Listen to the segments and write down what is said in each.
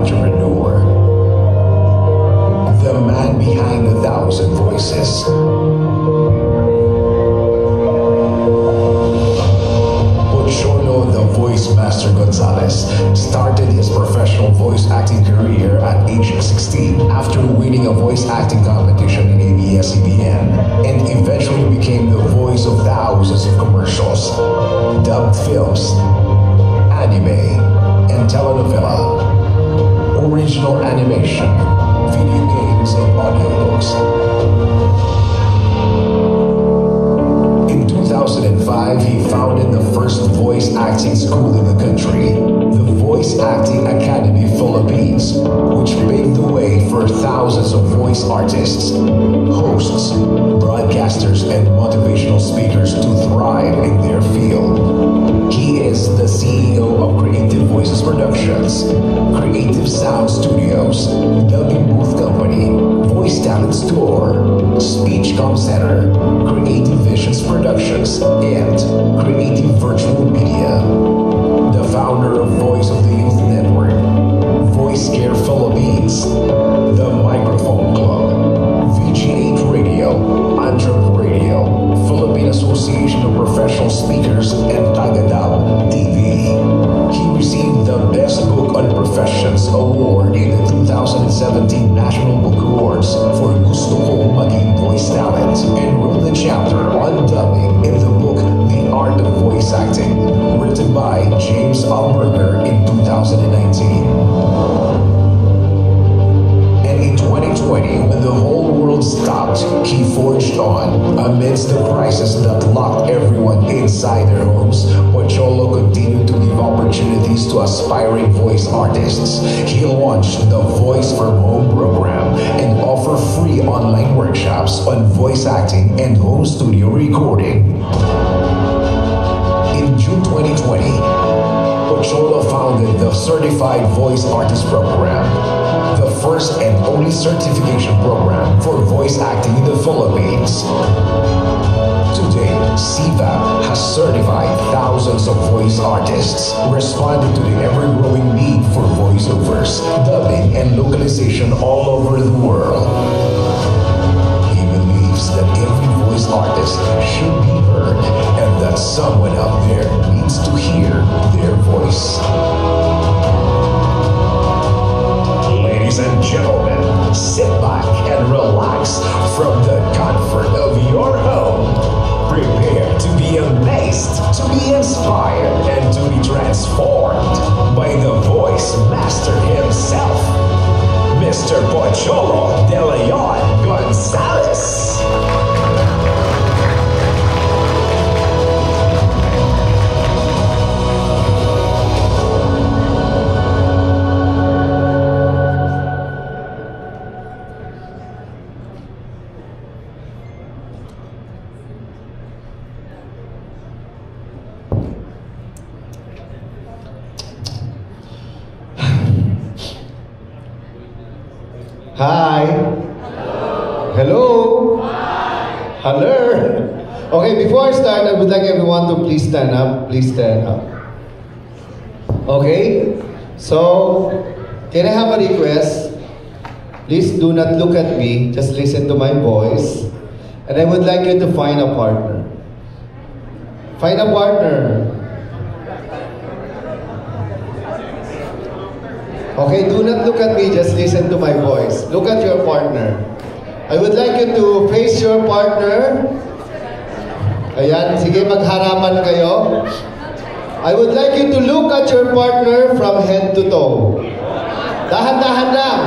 entrepreneur, the man behind 1,000 voices. Pocholo the Voice Master Gonzalez started his professional voice acting career at age 16 after winning a voice acting competition in ABS-CBN and eventually became the voice of thousands of commercials, dubbed films, anime, and telenovela, original animation, video games, and audiobooks. In 2005, he founded the first voice acting school in the country, the Voice Acting Academy Philippines, which paved the way for thousands of voice artists, hosts, broadcasters, and motivational speakers to thrive in their field. He is the CEO of Creative Voices Productions, Creative Sound Studios, Dubbing Booth Company, Voice Talent Store, Speechcom Center, Creative Visions Productions, and Creative Virtual Media. The founder of Voice of the Youth Network, Voice Care Philippines, The Microphone Club, VG8 Radio, Anthrop Radio, Philippine Association of Professional Speakers, and Tagadab TV. He received the Best Book on Professions Award in the 2017 National Book Awards for Gusto Kong Maging Voice Talent and wrote the chapter on dubbing in the book The Art of Voice Acting, written by James Alberger in 2019. And in 2020, when the whole world stopped, he forged on. Amidst the crisis that locked everyone inside their homes, Pocholo continued to give opportunities to aspiring voice artists. He launched the Voice from Home program and offered free online workshops on voice acting and home studio recording. In June 2020, Pocholo founded the Certified Voice Artist Program, the first and only certification program for voice acting in the Philippines. Today, CVAP has certified thousands of voice artists, responding to the ever-growing need for voiceovers, dubbing, and localization all over the world. He believes that every voice artist should be heard and that someone out there needs to hear their voice. Ladies and gentlemen, sit back and relax from the comfort of your home. Prepare to be amazed, to be inspired, and to be transformed by the voice master himself, Mr. Pocholo de Leon Gonzalez. Hi. Hello. Hello. Hi. Hello. Okay, before I start, I would like everyone to please stand up. Please stand up. Okay? So, can I have a request? Please do not look at me. Just listen to my voice. And I would like you to find a partner. Find a partner. Okay, do not look at me, just listen to my voice. Look at your partner. I would like you to face your partner. Ayan, sige, magharapan kayo. I would like you to look at your partner from head to toe. Dahan-dahan lang.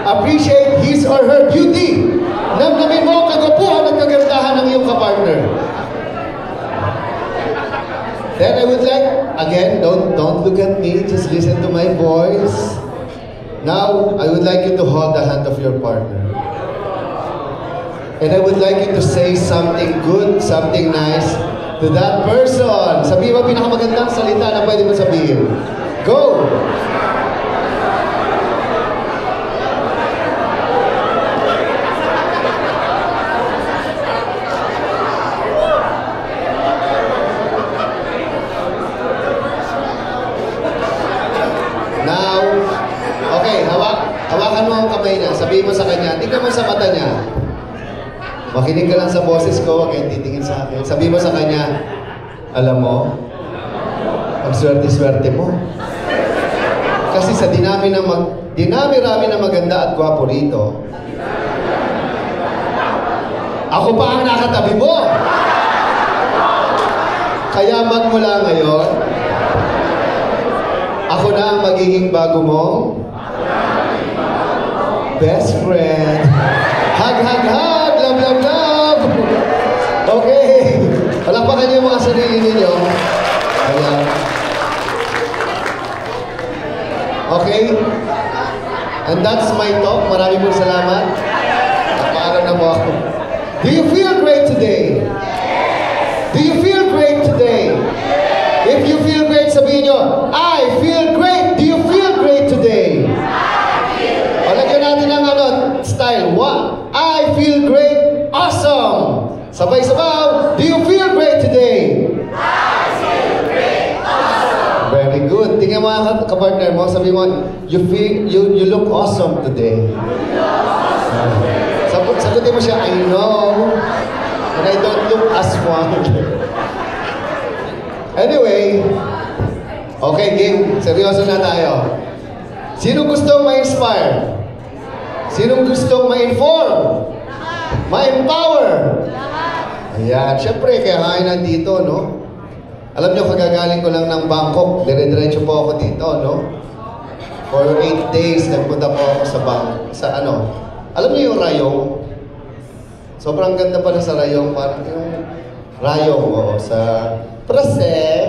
Appreciate his or her beauty. Namnamin mo ang kagwapuhan at kagandahan ng iyong kapartner. Then I would like, again, don't look at me, just listen to my voice. Now, I would like you to hold the hand of your partner. And I would like you to say something good, something nice to that person. Sabihin mo pinakamagandang salita na pwede mo sabihin. Go! sabihin mo sa kanya, tingnan mo sa mata niya. Makinig ka lang sa boses ko, huwag kayong titingin sa akin. Sabihin mo sa kanya, alam mo, ang swerte-swerte mo. Kasi sa dinami-rami na maganda at gwapo rito, ako pa ang nakatabi mo. Kaya magmula ngayon, ako na ang magiging bago mong best friend. Hug, hug, hug! Love, love, love! Okay. Palakpakan niyo yung mga sarili ninyo. Ayan. Okay? And that's my talk. Maraming pong salamat. Napaalam na po ako. Do you feel great today? Do you feel great today? If you feel great, sabihin nyo, I feel great. Do you feel great today? O, lagyan natin ang style. One, I feel great. Awesome. Sabay-sabaw. Do you feel great today? I feel great. Awesome. Very good. Tingnan mo ang kapartner mo. Sabi mo, you look awesome today. Sagutin mo siya, I know. And I don't look as one. Anyway, okay, game. Seryoso na tayo. Sino gustong ma-inspire? Sino gustong ma-inform? Ma-empower? Ayan. Siyempre, kaya kayo nandito, no? Alam nyo, kagagaling ko lang ng Bangkok. Dire-diretso po ako dito, no? For 8 days, nagpunta po ako sa Alam niyo yung Rayong? Sobrang ganda pala sa Rayong. Parang yung Rayong, sa Prase.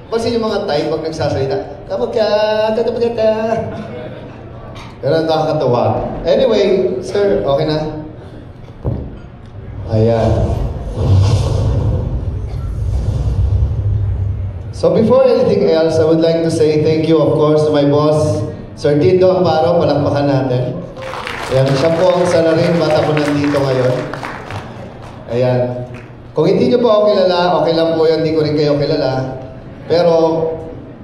Kasi yung mga Thai, pag nagsasalita, kapag ka, tatapagata. Pero nakakatawa. Anyway, sir, okay na? Ayan. So before anything else, I would like to say thank you, of course, to my boss, Sir Dindo Amparo. Palakpakan natin. Ayan, siya po ang salarin, bata po nandito ngayon. Ayan. Kung hindi nyo po ako kilala, okay lang po yan, hindi ko rin kayo kilala. Pero,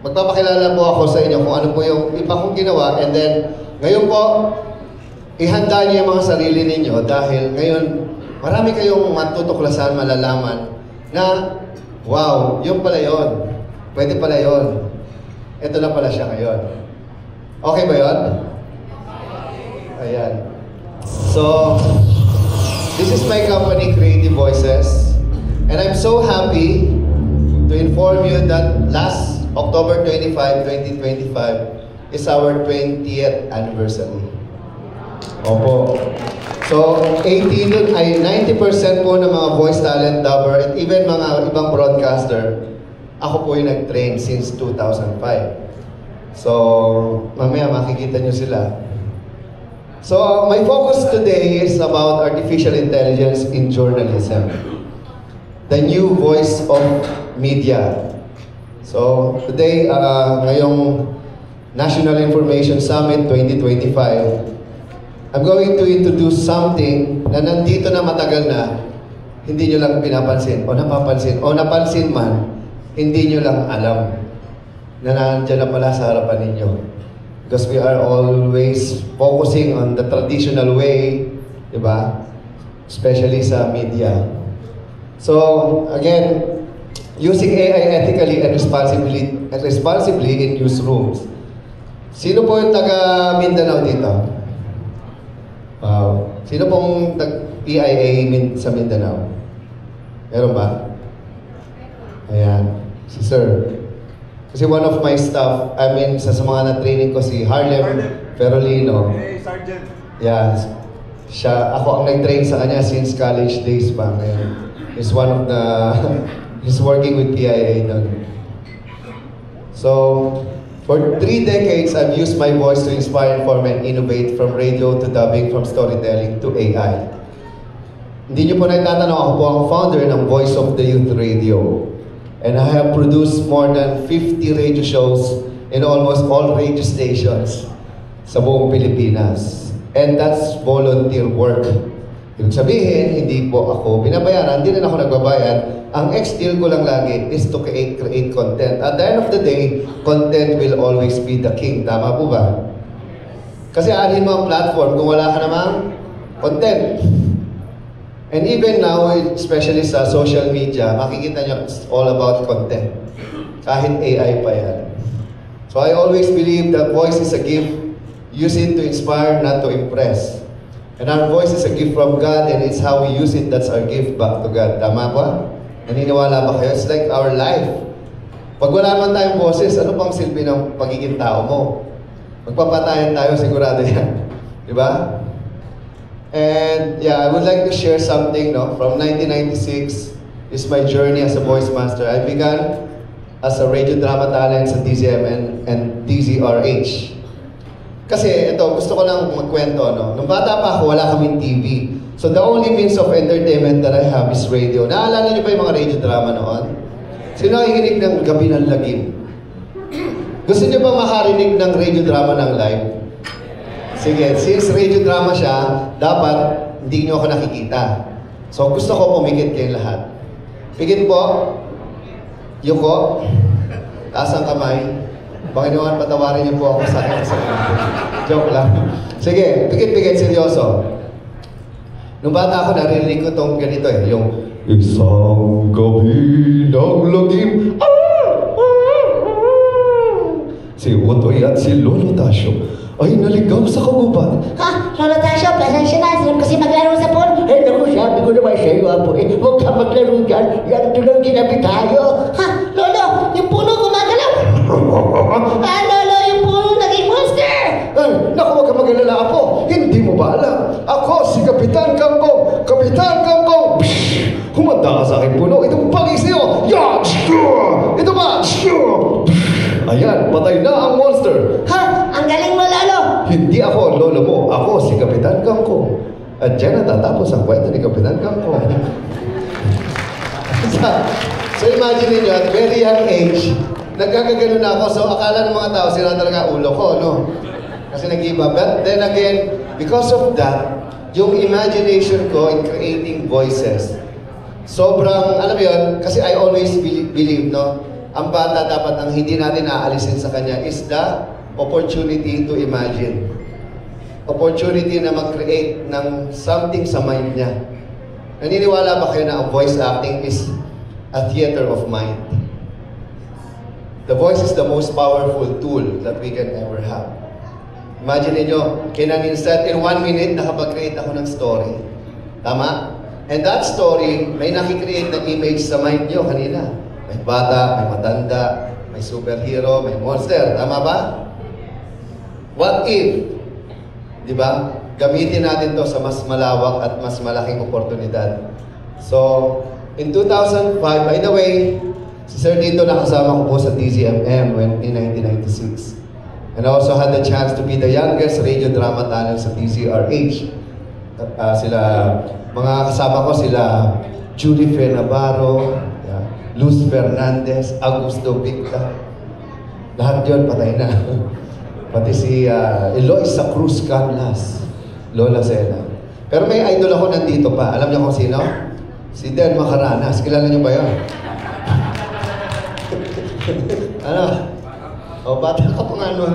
magpapakilala po ako sa inyo kung ano po yung iba kong ginawa. And then, ngayon po, ihanda niyo yung mga sarili ninyo dahil ngayon, marami kayong matutuklasan, malalaman na, wow, yung pala yun. Pwede pala yun. Ito na pala siya ngayon. Okay ba yun? Ayan. So, this is my company, Creative Voices. And I'm so happy to inform you that last October 25, 2025 is our 20th anniversary. Opo. So, 90% po ng mga voice talent dubber at even mga ibang broadcaster, ako po yung nag-train since 2005. So, mamaya makikita nyo sila. So, my focus today is about artificial intelligence in journalism. The new voice of media. So, today, ngayong National Information Summit 2025, I'm going to introduce something na nandito na matagal na, hindi nyo lang pinapansin o napapansin o napansin man, hindi nyo lang alam na nandiyan na pala sa harapan ninyo. Because we are always focusing on the traditional way, di ba? Especially sa media. So, again, using AI ethically and responsibly in newsrooms. Sino po yung taga Mindanao dito? Wow. Sino pong PIA sa Mindanao? Meron ba? Ayan. Si Sir. Kasi one of my staff, sa mga na-training ko, si Harlem Ferolino. Hey, Sergeant. Yeah. Ako ang nag-train sa kanya since college days pa. Ngayon. He's one of the... he's working with PIA nun. So, for 3 decades, I've used my voice to inspire, inform, and innovate from radio to dubbing, from storytelling to AI. Hindi niyo po naitatanong, ako po ang founder ng Voice of the Youth Radio. And I have produced more than 50 radio shows in almost all radio stations sa buong Pilipinas. And that's volunteer work. Ibig sabihin, hindi po ako binabayaran, hindi rin ako nagbabayad. Ang ex-deal ko lang lagi is to create content. At the end of the day, content will always be the king. Tama po ba? Kasi aanhin mo ang platform kung wala ka namang content. And even now, especially sa social media, makikita nyo it's all about content. Kahit AI pa yan. So I always believe that voice is a gift. Use it to inspire, not to impress. And our voice is a gift from God, and it's how we use it, that's our gift back to God. Tama ba? Naniniwala ba kayo? It's like our life. Pag wala naman tayong boses, ano pang silbi ng pagiging tao mo? Magpapatayan tayo, sigurado yan. Diba? And yeah, I would like to share something, no? From 1996 is my journey as a voice master. I began as a radio drama talent sa DZMN and DZRH. Kasi ito, gusto ko lang magkwento, no? Nung bata pa ako, wala kaming TV. So the only means of entertainment that I have is radio. Naalala niyo ba yung mga radio drama noon? Sino nakikinig ng Gabi ng Lagim? Gusto niyo ba makarinig ng radio drama ng live? Sige, since radio drama siya, dapat hindi niyo ako nakikita. So gusto ko pumikit kayong lahat. Pikit po. Yuko. Taas ang kamay. Panginoon, patawarin niyo po ako sa akin. Joke lang. Sige, pikit-pikit, seryoso. Nung bata ako, narinig ko itong ganito eh. Yung, isang gabi ng lagim. Si Utoy at si Lolo Tasyo ay naligaw sa kagubat. Ha? Lolo Tasyo, pasensya na. Sinap kasi maglaro sa pool. Eh, naku, sabi ko naman sa iyo, Apo. Eh, huwag ka maglaro dyan. Yan tulong ginabi tayo. Ha? Lolo, yung puno gumagalaw. Ah, Lolo, yung puno naging monster. Ay, naku, huwag ka mag-alala, Apo. Hindi mo ba alam? Ako si Kapitan Kangkong. Kapitan Kangkong. Humanda ka sa aking puno. Itong pagis niyo. Yan! Ito ba? Ayan, patay na ang monster. Ha? Ang galing mo, Lolo. Hindi ako, lolo mo. Ako si Kapitan Kangkong. At dyan natatapos ang kwento ni Kapitan Kangkong. So imagine niyo, at very young age, nagkakagano na ako. So akala ng mga tao, sila talaga ulo ko, no? Kasi nag-iba. But then again, because of that, yung imagination ko in creating voices, sobrang, alam mo yun, kasi I always believe, no? Ang bata dapat ang hindi natin aalisin sa kanya is the opportunity to imagine. Opportunity na mag-create ng something sa mind niya. Naniniwala ba kayo na ang voice acting is a theater of mind? The voice is the most powerful tool that we can ever have. Imagine niyo, kinaninsan, in 1 minute, nakapag-create ako ng story. Tama? And that story, may nakikreate na image sa mind niyo kanina. May bata, may matanda, may superhero, may monster. Tama ba? What if, di ba, gamitin natin to sa mas malawak at mas malaking oportunidad. So, in 2005, by the way, si Sir Dito nakasama ko po sa DZMM in 1996. And I also had the chance to be the youngest radio drama talent sa DZRH. Mga kasama ko sila, Judy Fe Navarro, Luz Fernandez, Augusto Victa. Lahat yun, patay na. Pati si Eloisa Cruz Canlas, Lola Sena. Pero may idol ako nandito pa. Alam niyo kung sino? Si Den Macaranas. Kilala niyo ba yun? Ano? O, bata ka pa nga nun.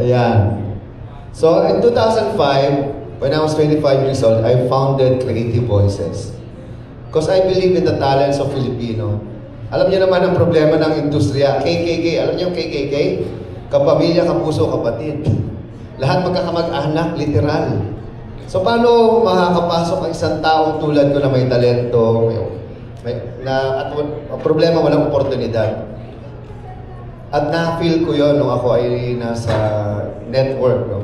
Ayan. So, in 2005, when I was 25 years old, I founded Creative Voices. Because I believe in the talents of Filipino. Alam niyo naman ang problema ng industriya. KKK. Alam niyo yung KKK? Kapamilya, kapuso, kapatid. Lahat magkakamag-anak, literal. So paano makakapasok ang isang taong tulad ko na may talento, at problema, walang oportunidad. At na-feel ko yon nung ako ay nasa network. No?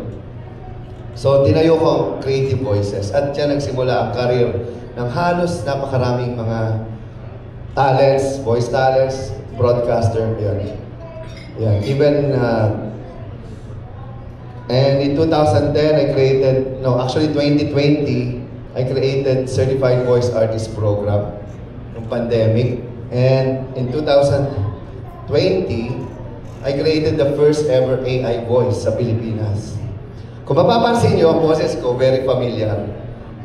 So tinayo ko ang Creative Voices. At yan nagsimula ang career ng halos napakaraming mga talents, voice talents, broadcaster, yan. Yan. Even, and in 2010, I created, no, actually 2020, I created Certified Voice Artist Program ng pandemic. And in 2020, I created the first ever AI voice sa Pilipinas. Kung mapapansin nyo, ang boses ko, very familiar.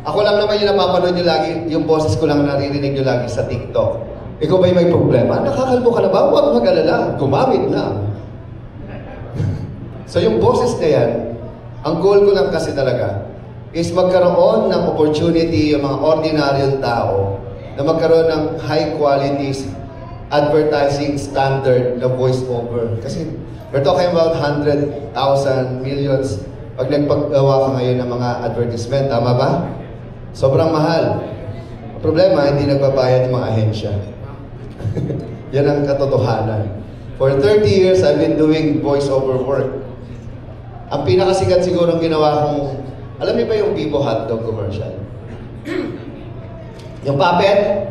Ako lang naman yung napapanood nyo lagi, yung boses ko lang naririnig nyo lagi sa TikTok. Ikaw ba'y may problema? Nakakalbo ka na ba? Huwag mag-alala. Gumamit lang. So yung boses na yan, ang goal ko lang kasi talaga is magkaroon ng opportunity yung mga ordinaryong tao na magkaroon ng high quality advertising standard na voice-over. Kasi we're talking about 100,000, millions pag nagpagawa ka ngayon ng mga advertisement. Tama ba? Sobrang mahal. Ang problema, hindi nagbabayad yung mga ahensya. Yan ang katotohanan. For 30 years, I've been doing voice-over work. Ang pinakasikat siguro ginawa kong, alam niyo ba yung Vivo hotdog commercial? Yung puppet,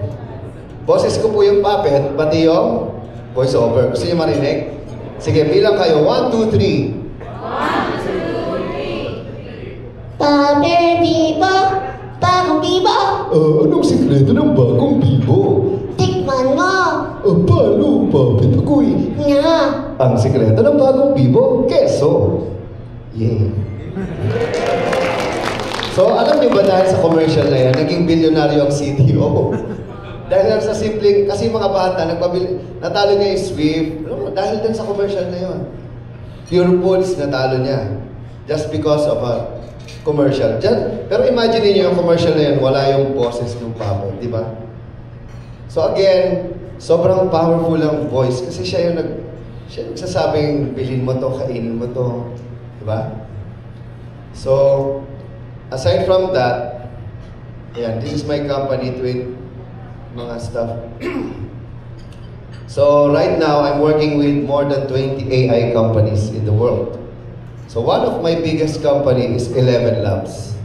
boses ko po yung puppet, pati yung voice-over. Gusto niyo marinig? Sige, bilang kayo. 1, 2, 3. 1, 2, 3. Puppet Vivo, bagong Vivo. Anong sikreto ng bagong Vivo? Tikman mo. Paano, puppet ako'y? Nga. Ang sikreto ng bagong Vivo, keso. Yeah. So, alam niyo ba dahil sa commercial na yan, naging bilyonaryo ang CTO? Dahil lang sa simpleng, kasi mga bata, natalo niya yung Swift, dahil din sa commercial na yun. Pure Foods, natalo niya. Just because of a commercial. Pero imagine niyo yung commercial na yan, wala yung boses ng puppet, di ba? So again, sobrang powerful ang voice kasi siya yung nagsasabing, bilhin mo to, kainin mo to, di ba? So, aside from that, ayan, this is my company with mga stuff. So right now, I'm working with more than 20 AI companies in the world. So one of my biggest company is 11 Labs.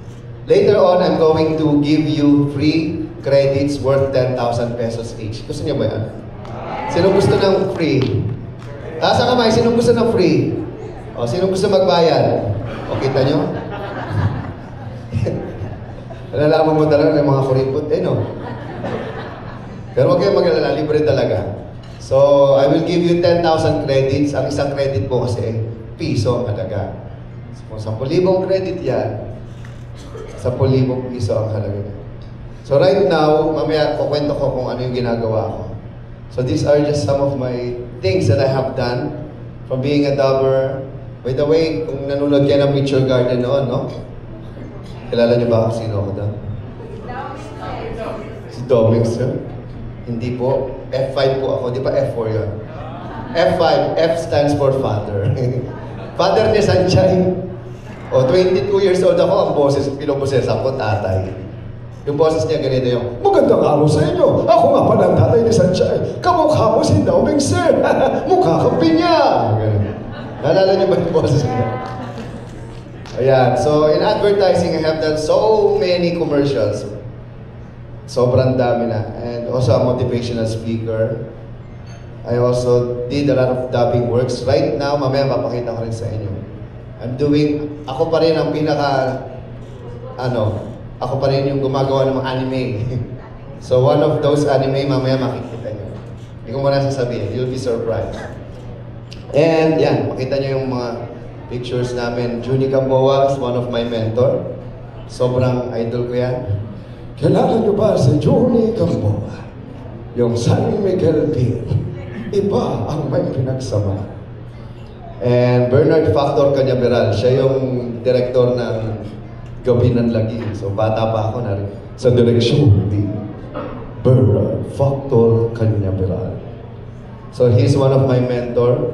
Later on, I'm going to give you free credits worth 10,000 pesos each. Gusto niyo ba yan? Sino gusto ng free? Taas ang kamay, sino gusto ng free? O, sino gusto magbayad? O, kita nyo? Nalalaman mo talaga ng mga kuripot, no? Pero huwag kayong mag-alala, libre talaga. So, I will give you 10,000 credits. Ang isang credit po kasi, piso ang halaga. So, kung 10,000 credit yan, 10,000 piso ang halaga niya. So, right now, mamaya kukwento ko kung ano yung ginagawa ko. So, these are just some of my things that I have done from being a dubber. By the way, kung nanonood kayo ng Picture Garden noon, no? Kilala niyo ba kung sino ako doon? Si Domix, sir? Hindi po. F5 po ako. Di ba F4 yun? F5. F stands for father. Father ni Sanchay. O, 22 years old ako. Ang boses, pinoboses ako, tatay. Yung boses niya ganito yung, magandang araw sa inyo. Ako nga pala ang tatay ni Sanchay. Kamukha mo si Domix, sir. Mukha kang pinya. Naalala niyo ba yung boses niya? Ayan. So, in advertising, I have done so many commercials. Sobrang dami na. And also a motivational speaker. I also did a lot of dubbing works. Right now, mamaya papakita ko rin sa inyo. Ako pa rin ang ako pa rin yung gumagawa ng mga anime. So one of those anime, mamaya makikita nyo. Hindi ko muna sasabihin. You'll be surprised. And yan, makita nyo yung mga pictures namin. Junie Gamboa is one of my mentor. Sobrang idol ko yan. Kailangan nyo ba si Junie Gamboa? Yung San Miguel Pier. Iba ang may pinagsama. And Bernard Factor Cañaveral, siya yung direktor ng Gabi ng Lagi. So bata pa ako na rin. Sa direksyon ni Bernard Factor Cañaveral. So he's one of my mentor.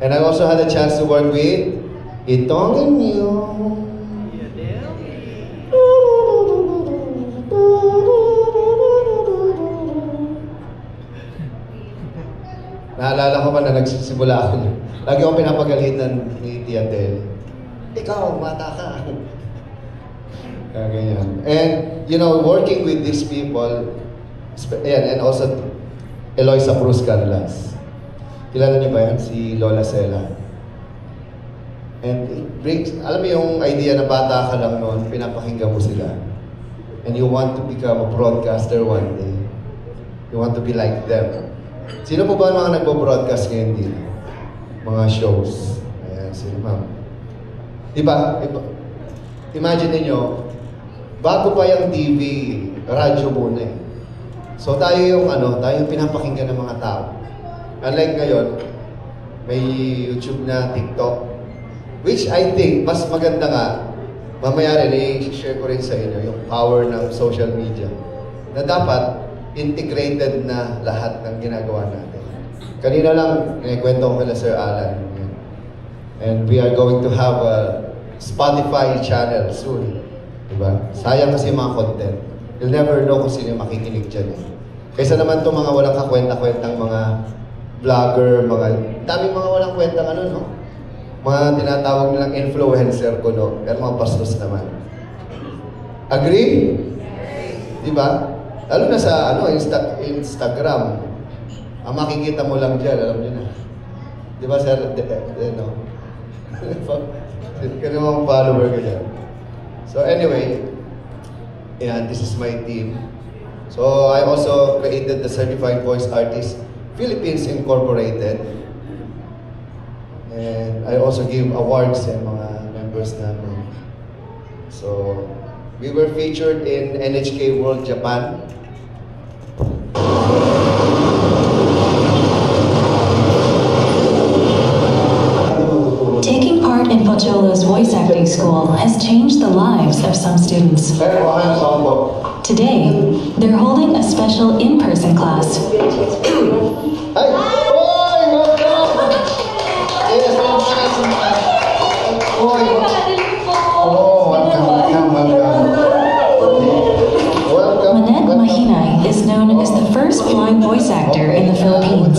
And I also had a chance to work with Itong Inyo. Naalala ko pa na nagsisimula ako. Lagi akong pinapagalitan ni Tia Del. Ikaw, mata ka. Ganyan. And, you know, working with these people, and also Eloisa Cruz Carlas. Kilala niyo ba yan? Si Lola Sela. And it brings, alam mo yung idea na bata ka lang noon, pinapakinggan mo sila. And you want to become a broadcaster one day. You want to be like them. Sino po ba mga nagpo-broadcast ngayon dito? Mga shows. Ayan, sino ma'am. Diba? Imagine niyo, bago pa yung TV, radyo muna eh. So tayo yung pinapakinggan ng mga tao. Unlike ngayon, may YouTube na, TikTok. Which I think, mas maganda nga, mamaya rin, i-share ko rin sa inyo yung power ng social media. Na dapat, integrated na lahat ng ginagawa natin. Kanina lang, kwento ko kila Sir Alan. And we are going to have a Spotify channel soon. Diba? Sayang kasi yung mga content. You'll never know kung sino yung makikinig dyan. Kaysa naman itong mga walang kakwenta-kwentang mga vlogger, daming mga walang kwentang ano, no? Mga tinatawag nilang influencer ko, no? Pero mga bastos naman. Agree? Diba? Lalo na sa Instagram. Ang makikita mo lang dyan, alam nyo na. Diba, sir? No? Kaya mga follower ka dyan. So anyway, yeah, this is my team. So I also created the Certified Voice Artist Philippines Incorporated. And I also give awards sa mga members namin. So, we were featured in NHK World Japan. Taking part in Pocholo's voice acting school has changed the lives of some students. Today, they're holding a special in-person class. Manette Mahinay is known as the first blind voice actor in the Philippines.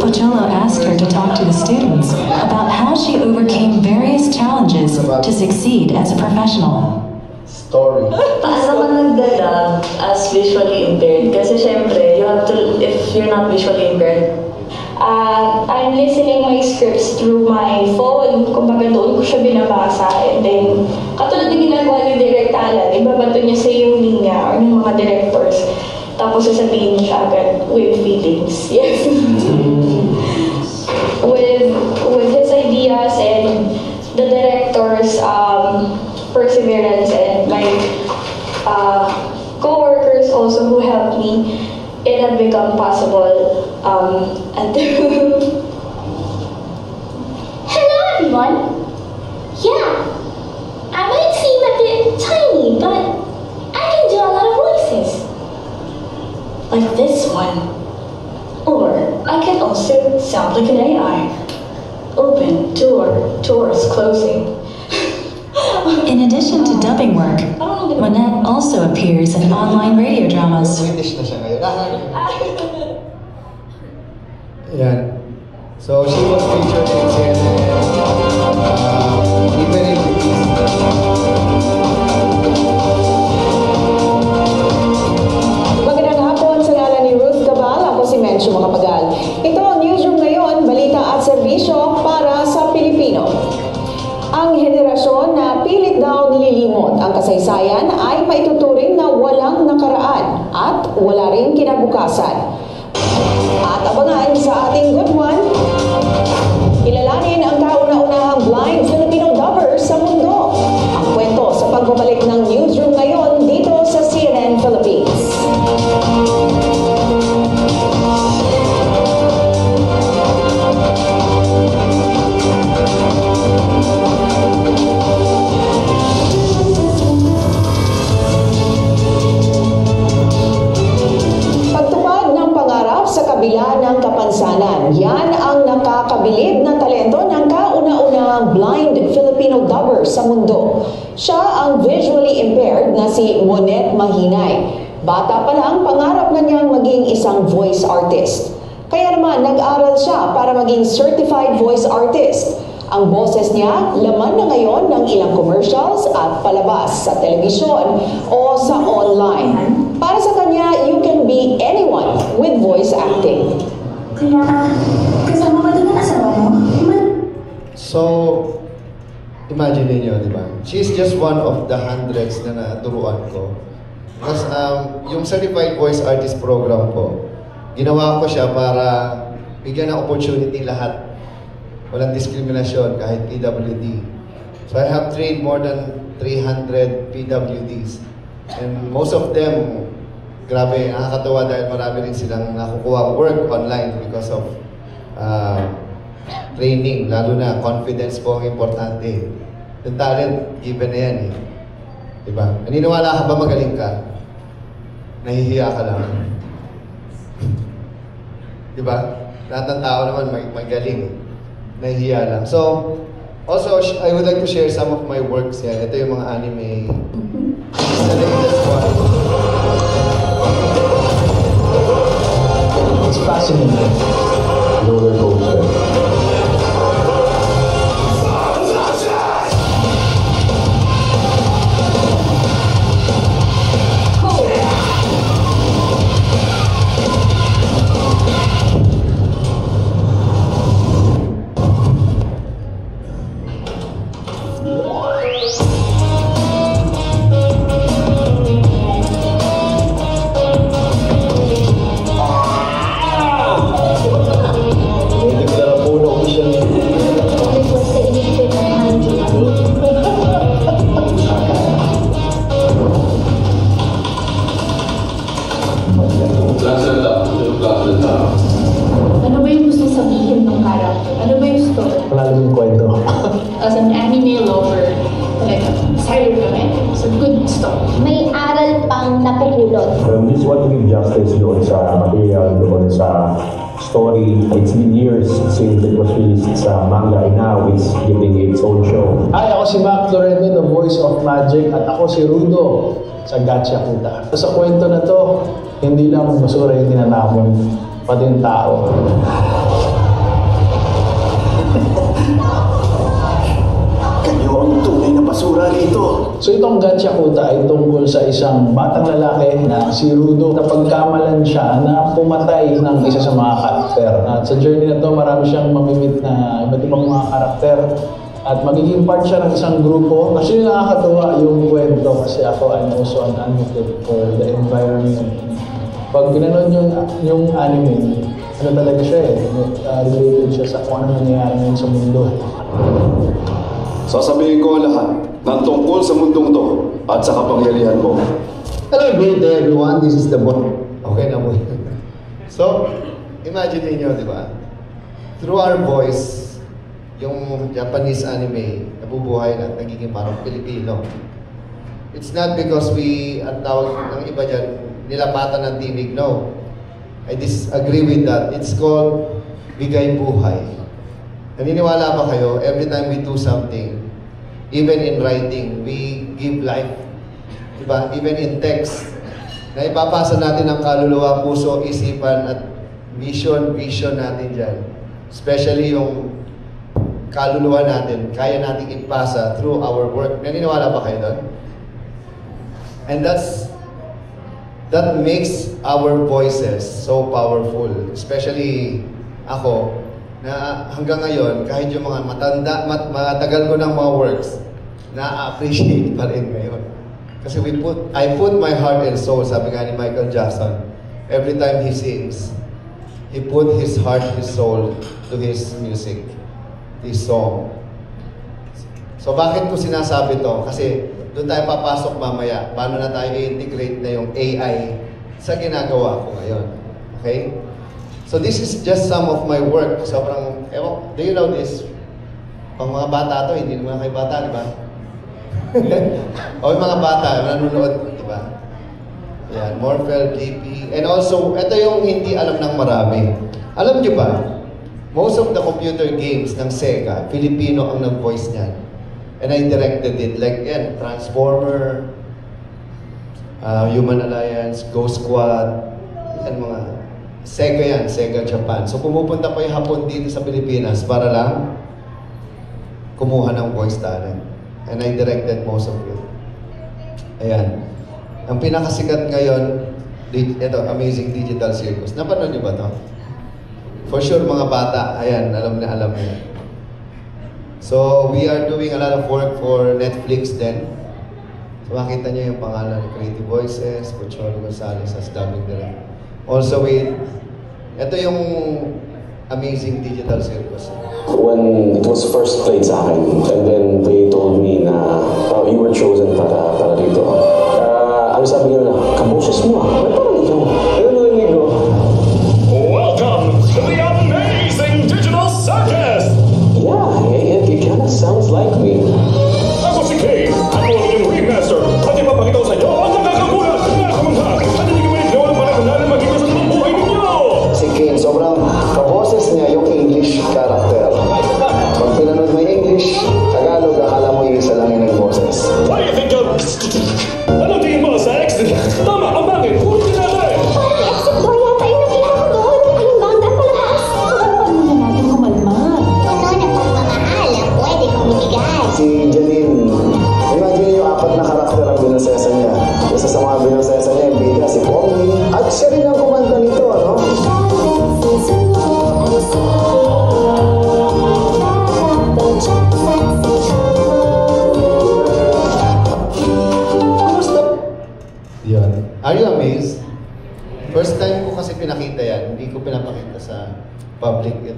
Pocholo asked her to talk to the students about how she overcame various challenges to succeed as a professional. Story. Paano ka nagdadab as visually impaired? Kasi syempre, you have to, if you're not visually impaired, I'm listening my scripts through my phone. Kumbaga doon ko siya binabasa. And then, katulad ng ginagawa ni Direct Alan, ibabato niya sa yung linya or ng mga directors. Tapos sasabihin niya agad with feelings. Yes. with his ideas and the director's perseverance and my co-workers also who helped me, it had become possible. Hello everyone! Yeah, I might seem a bit tiny, but I can do a lot of voices. like this one. Or I can also sound like an AI. Open, door, doors closing. In addition to dubbing work, Manette also appears in online radio dramas. British na siya ngayon. Yan. So she was featured in CNN. Even if Magandang hapon sa ngalan ni Ruth Cabal. Ako si Mencho Makapagal. Ito ang newsroom ngayon, balita at serbisyo para sa Pilipino. Ang henerasyon na pilit daw nililimot ang kasaysayan ay maituturing na walang nakaraan at wala ring kinabukasan. At abangan sa ating Good One, kilalanin ang kauna-unahang blind Filipino dubber sa mundo. Ang kwento sa pagbabalik ng newsroom ngayon dito sa CNN Philippines. Sa kabila ng kapansanan, yan ang nakakabilib na talento ng kauna-unahang blind Filipino dubber sa mundo. Siya ang visually impaired na si Manette Mahinay. Bata pa lang, pangarap na niyang maging isang voice artist. Kaya naman, nag-aral siya para maging certified voice artist. Ang boses niya, laman na ngayon ng ilang commercials at palabas sa telebisyon o sa online. Para sa kanya, you can be anyone with voice acting. Kaya, kasama ba doon ang asawa mo? So, imagine niyo, di ba? She's just one of the hundreds na naturuan ko. Because yung Certified Voice Artist program ko, ginawa ko siya para bigyan ng opportunity lahat. Walang diskriminasyon kahit PWD. So I have trained more than 300 PWDs. And most of them, grabe, nakakatawa dahil marami rin silang nakukuha work online because of training, lalo na confidence po ang importante. Yung talent, given na yan eh. Diba? Naniniwala ka ba magaling ka? Nahihiya ka lang. Diba? Lahat ng tao naman magaling. Nahihiya lang. So, also, I would like to share some of my works. Yan. Ito yung mga anime. It's the latest one. It's fascinating. Roller coaster. Ano ba yung gusto sabihin ng character? Ano ba yung story? Malalim yung kwento. As an anime lover, talaga, excited kami. It's a good story. May aral pang napupulot. We just want to give justice doon sa material, doon sa story. It's been years since it was released sa manga and now it's giving its own show. Hi, ako si Mac Lorente, the voice of Magic, at ako si Rudo sa Gachakuta. Sa kwento na to, hindi lang basura yung tinatapon, pati yung tao. Kayo ang tunay na basura rito. So itong Gachakuta ay tungkol sa isang batang lalaki na si Rudo na pagkamalan siya na pumatay ng isa sa mga karakter. At sa journey na to, marami siyang mamimit na iba't ibang mga karakter at magiging part siya ng isang grupo. Actually, nakakatuwa yung kwento kasi ako I'm also an advocate for the environment. Pag pinanood yung anime, ano talaga siya related siya sa kung ano nangyayari ngayon sa mundo. Sasabihin ko ang lahat ng tungkol sa mundong to at sa kapangyarihan mo. Hello, great day everyone. This is the boy. Okay na mo. So, imagine niyo, di ba? Through our voice, yung Japanese anime, nabubuhay na, nagiging parang Pilipino. It's not because ang tawag ng iba dyan, nilapatan ng tinig. No. I disagree with that. It's called Bigay Buhay. Naniniwala ba kayo, every time we do something, even in writing, we give life. Diba? Even in text, na ipapasa natin ang kaluluwa, puso, isipan, at vision natin dyan. Especially yung kaluluwa natin, kaya natin ipasa through our work. Naniniwala ba kayo doon? And that makes our voices so powerful. Especially ako, na hanggang ngayon, kahit yung mga matagal ko ng mga works, na-appreciate pa rin ngayon. Kasi I put my heart and soul, sabi nga ni Michael Jackson, every time he sings, he put his heart, his soul to his music, his song. So bakit ko sinasabi to? Kasi doon tayo papasok mamaya, paano na tayo i-integrate na yung AI sa ginagawa ko ngayon. Okay? So this is just some of my work. Sobrang, do you know this? Pang mga bata to, hindi naman kayo bata, di ba? O yung mga bata, nanonood, di ba? Yan, Morphel, JP. And also, ito yung hindi alam ng marami. Alam nyo ba, most of the computer games ng Sega, Filipino ang nag-voice niyan. And I directed it. Like yan, Transformer, Human Alliance, Ghost Squad, yan mga Sega yan, Sega Japan. So pumupunta pa yung Hapon dito sa Pilipinas para lang kumuha ng voice talent. And I directed most of it. Ayan. Ang pinakasikat ngayon, ito, Amazing Digital Circus. Napanood niyo ba ito? For sure, mga bata, ayan, alam niya. So, we are doing a lot of work for Netflix then. So, makita niyo yung pangalan ng Creative Voices, Pocholo Gonzalez as dubbing director. Also with, ito yung Amazing Digital Circus. When it was first played sa akin, and then they told me na you were chosen para dito. Ano sabi nila na, kaboses mo ba't parang ikaw? Ano narinig ko? Welcome to the Amazing Digital Circus!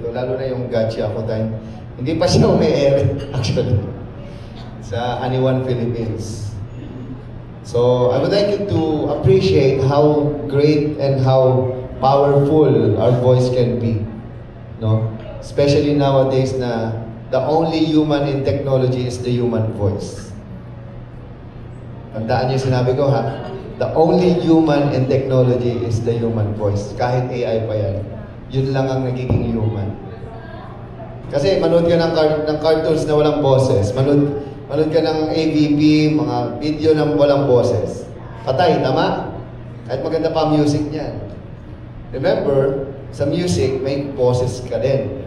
dito, lalo na yung Gachi ako time. Hindi pa siya umi-air, actually, sa Aniwan Philippines. So, I would like you to appreciate how great and how powerful our voice can be. No? Especially nowadays na the only human in technology is the human voice. Tandaan niyo yung sinabi ko, ha? The only human in technology is the human voice. Kahit AI pa yan. Yun lang ang nagiging human. Kasi manood ka ng cartoons na walang boses. Manood ka ng AVP, mga video na walang boses. Patay, tama? Kahit maganda pa music niyan. Remember, sa music, may boses ka din.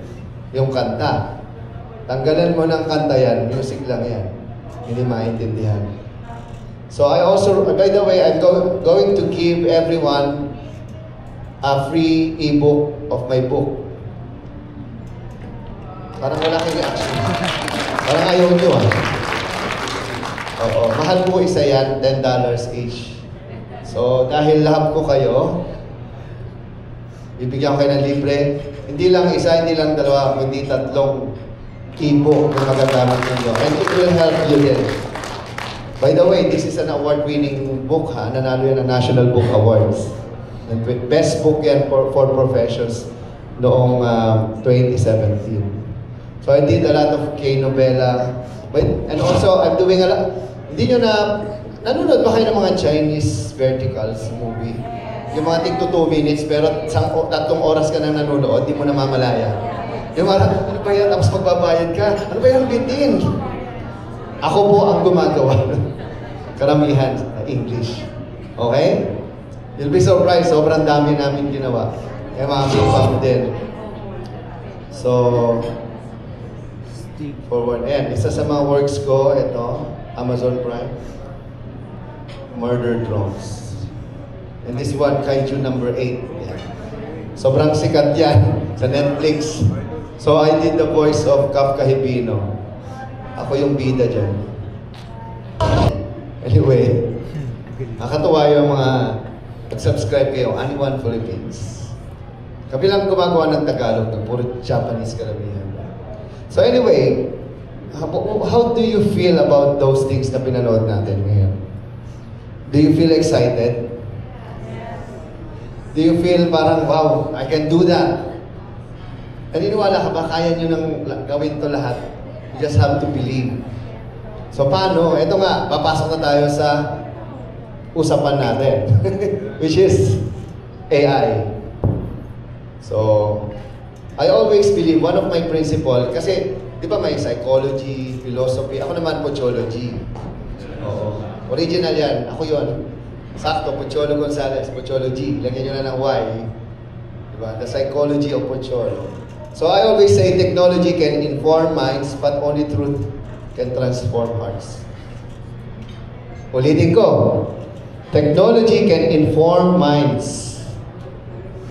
Yung kanta. Tanggalan mo ng kanta yan, music lang yan. Hindi maintindihan. So I also, by the way, I'm going to give everyone a free ebook of my book. Parang wala kang reaction. Parang ayaw nyo, ha? Oo, mahal po isa yan, $10 each. So dahil lahap ko kayo, bibigyan ko kayo ng libre. Hindi lang isa, hindi lang dalawa, kundi 3 ebook na magagamit ninyo. And it will help you din. By the way, this is an award-winning book, ha? Nanalo yan ng National Book Awards. Best book yan for professions noong 2017. So I did a lot of K-novela. And also, I'm doing a lot. Hindi nyo nanonood ba kayo ng mga Chinese verticals movie? Yung mga tig to 2 minutes, pero 3 oras ka nang nanonood, di mo na mamalaya. Yung mga, ano ba yan? Tapos magbabayad ka. Ano ba yung bitin? Ako po ang gumagawa. Karamihan English. Okay? You'll be surprised. Sobrang dami namin ginawa. Kaya mga bipam din. So, forward. Ayan, isa sa mga works ko, ito, Amazon Prime. Murder Drones. And this one, Kaiju number 8. Ayan. Sobrang sikat yan sa Netflix. So, I did the voice of Kafka Hibino. Ako yung bida dyan. Anyway, nakakatuwa yung mga nag-subscribe kayo, Aniwan Philippines. Kabilang gumagawa ng Tagalog, puro Japanese karamihan. So anyway, how do you feel about those things na pinanood natin ngayon? Do you feel excited? Do you feel parang, wow, I can do that? Naniniwala ka ba, kaya nyo nang gawin to lahat? You just have to believe. So paano? Ito nga, papasok na tayo sa usapan natin. Which is AI. So, I always believe, one of my principle, kasi, di ba may psychology, philosophy, ako naman Pochology. Oo. Original yan, ako yun. Sakto, Pocholo Gonzales, Pochology. Lagyan nyo na ng Y. Diba? The psychology of Pocholo. So I always say technology can inform minds, but only truth can transform hearts. Ulitin ko. Technology can inform minds,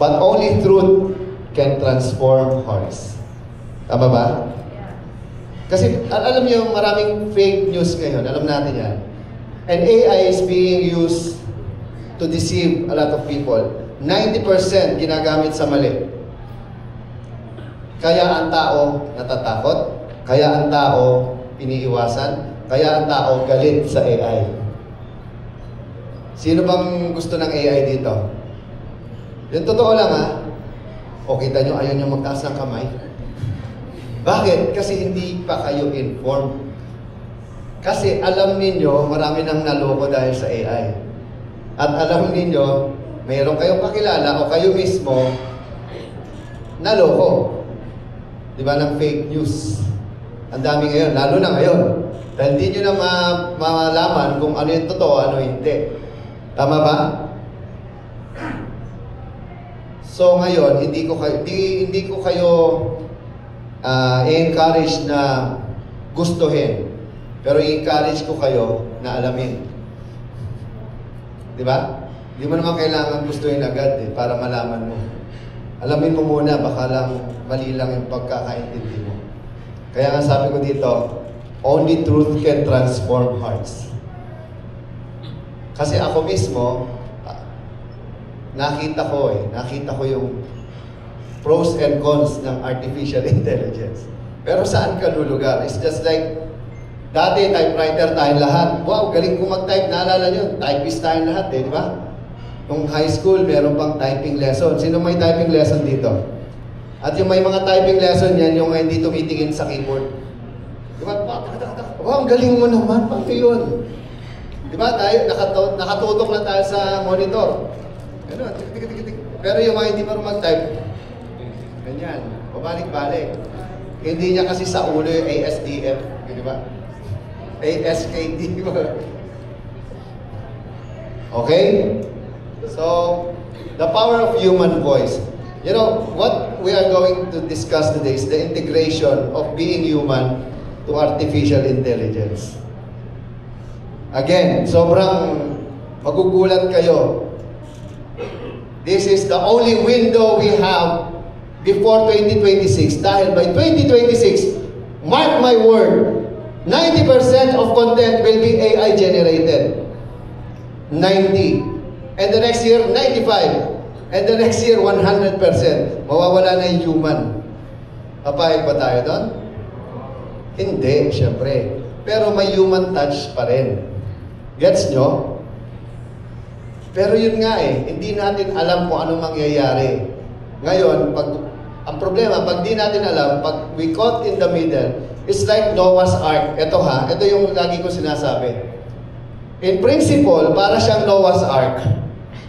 but only truth can transform hearts. Tama ba? Kasi alam niyo, maraming fake news ngayon. Alam natin yan. And AI is being used to deceive a lot of people. 90% ginagamit sa mali. Kaya ang tao natatakot, kaya ang tao iniiwasan, kaya ang tao galit sa AI. Sino bang gusto ng AI dito? Yung totoo lang, ha? O kita nyo, ayaw nyo magtaas ng kamay. Bakit? Kasi hindi pa kayo informed. Kasi alam ninyo, marami nang naloko dahil sa AI. At alam ninyo, mayroon kayong kakilala o kayo mismo naloko. Di ba, ng fake news. Ang dami ngayon, lalo na ngayon. Dahil di nyo na malaman kung ano yung totoo, ano hindi. Tama ba? So ngayon, hindi ko kayo i-encourage na gustuhin. Pero i-encourage ko kayo na alamin. Di ba? Hindi mo naman kailangan gustuhin agad para malaman mo. Alamin mo muna, baka lang mali lang yung pagkakaintindi mo. Kaya nga sabi ko dito, only truth can transform hearts. Kasi ako mismo, nakita ko yung pros and cons ng artificial intelligence. Pero saan ka lulugar? It's just like, dati typewriter tayong lahat. Wow, galing ko mag-type. Naalala nyo, typist tayong lahat di ba? Nung high school, meron pang typing lesson. Sino may typing lesson dito? At yung may mga typing lesson yan, yung hindi tumitingin sa keyboard. Di ba? Wow, ang galing mo naman. Paano yun? Di ba? Tayo, nakatutok lang tayo sa monitor. Ganun, tik. Pero yung mga hindi marunong mag-type, ganyan, pabalik-balik. Hindi niya kasi sa ulo yung ASDF, di ba? ASKD, di ba? Okay? So, the power of human voice. You know, what we are going to discuss today is the integration of being human to artificial intelligence. Again, sobrang magugulat kayo. This is the only window we have before 2026. Dahil by 2026, mark my word, 90% of content will be AI generated. 90. And the next year, 95. And the next year, 100%. Mawawala na yung human. Papayag ba tayo doon? Hindi, syempre. Pero may human touch pa rin. Gets nyo? Pero yun nga hindi natin alam kung anong mangyayari. Ngayon, ang problema, pag di natin alam, pag we caught in the middle, it's like Noah's Ark. Ito yung lagi ko sinasabi. In principle, para siyang Noah's Ark.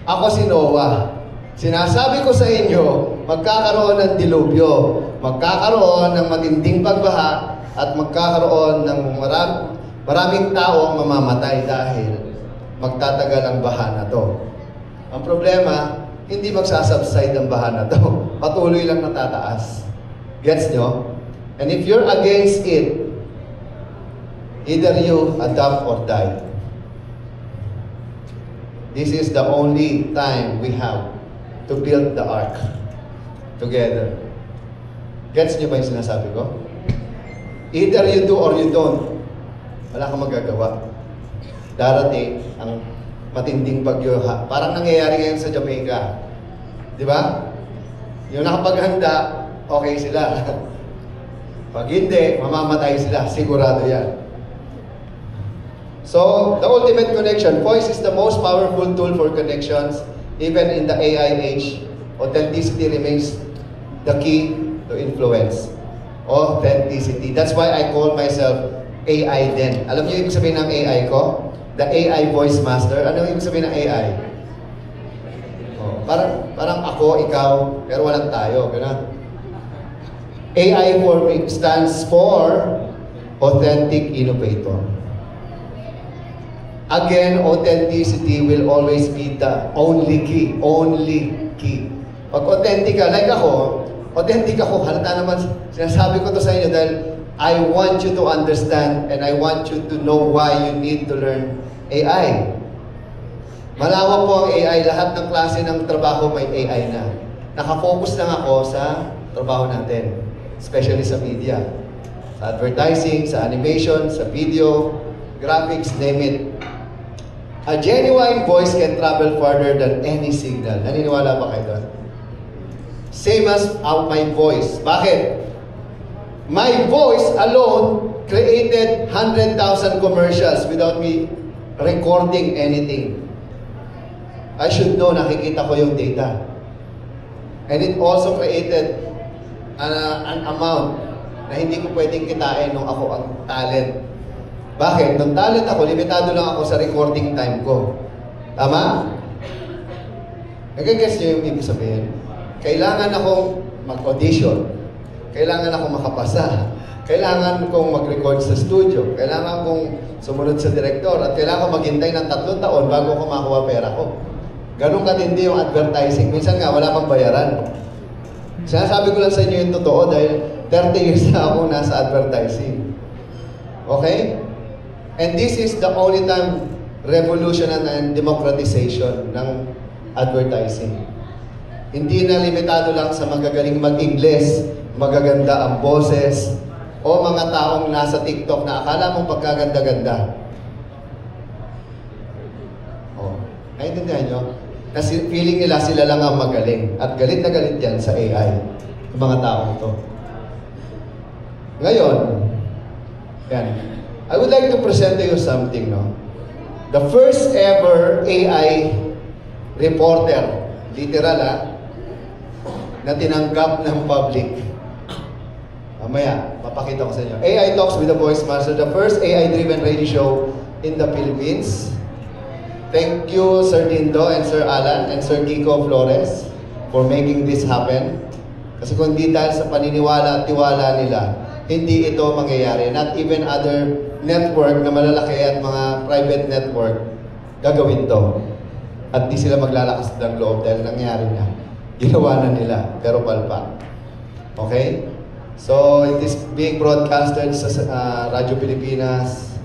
Ako si Noah. Sinasabi ko sa inyo, magkakaroon ng dilubyo, magkakaroon ng matinding pagbaha, at magkakaroon ng maraming tao ang mamamatay dahil magtatagal ang baha na to. Ang problema, hindi magsasubside ang baha na to. Patuloy lang natataas. Gets nyo? And if you're against it, either you adapt or die. This is the only time we have to build the ark together. Gets nyo ba yung sinasabi ko? Either you do or you don't. Wala kang magagawa. Darating ang matinding bagyo. Parang nangyayari ngayon sa Jamaica. Di ba? Yung nakapaghanda, okay sila. Pag hindi, mamamatay sila. Sigurado yan. So, the ultimate connection. Voice is the most powerful tool for connections. Even in the AI age, authenticity remains the key to influence. Authenticity. That's why I call myself AI din. Alam niyo yung sabihin ng AI ko? The AI voice master. Ano yung sabihin ng AI? Parang ako, ikaw, pero walang tayo. Ganun. AI for me stands for Authentic Innovator. Again, authenticity will always be the only key. Only key. Pag authentic ka, like ako, authentic ako, halata naman, sinasabi ko to sa inyo dahil I want you to understand and I want you to know why you need to learn AI. Malawak po ang AI. Lahat ng klase ng trabaho may AI na. Nakafocus lang ako sa trabaho natin. Especially sa media. Sa advertising, sa animation, sa video, graphics, name it. A genuine voice can travel farther than any signal. Naniniwala ba kayo doon? Same as my voice. Bakit? My voice alone created 100,000 commercials without me recording anything. I should know, nakikita ko yung data. And it also created an amount na hindi ko pwedeng kitain nung ako ang talent. Bakit? Nung talent ako, limitado lang ako sa recording time ko. Tama? Nagagets niyo yung ibig sabihin? Kailangan akong mag-audition. Kailangan akong makapasa. Kailangan kong mag-record sa studio. Kailangan kong sumunod sa direktor. At kailangan kong maghintay ng 3 taon bago ko makuha pera ko. Ganun katindi yung advertising. Minsan nga, wala pang bayaran. Sinasabi ko lang sa inyo yung totoo dahil 30 years na ako nasa advertising. Okay? And this is the only time revolution and democratization ng advertising. Hindi na limitado lang sa magagaling mag-Ingles, magaganda ang boses, o mga taong nasa TikTok na akala mong pagkaganda-ganda. Oh, naiintindihan nyo? Kasi feeling nila sila lang ang magaling. At galit na galit yan sa AI. ng mga taong ito. Ngayon, yan. I would like to present to you something, no? The first ever AI reporter, literal na tinanggap ng public. Mamaya, papakita ko sa inyo. AI Talks with the Voice Master, the first AI-driven radio show in the Philippines. Thank you, Sir Dindo and Sir Alan and Sir Kiko Flores for making this happen. Kasi kung di dahil sa paniniwala at tiwala nila, hindi ito mangyayari. Not even other network na malalaki at mga private network gagawin to. At di sila maglalakas ng loob dahil nangyari na. Ginawa na nila, pero palpa. Okay? So, in this being broadcasted sa Radyo Pilipinas,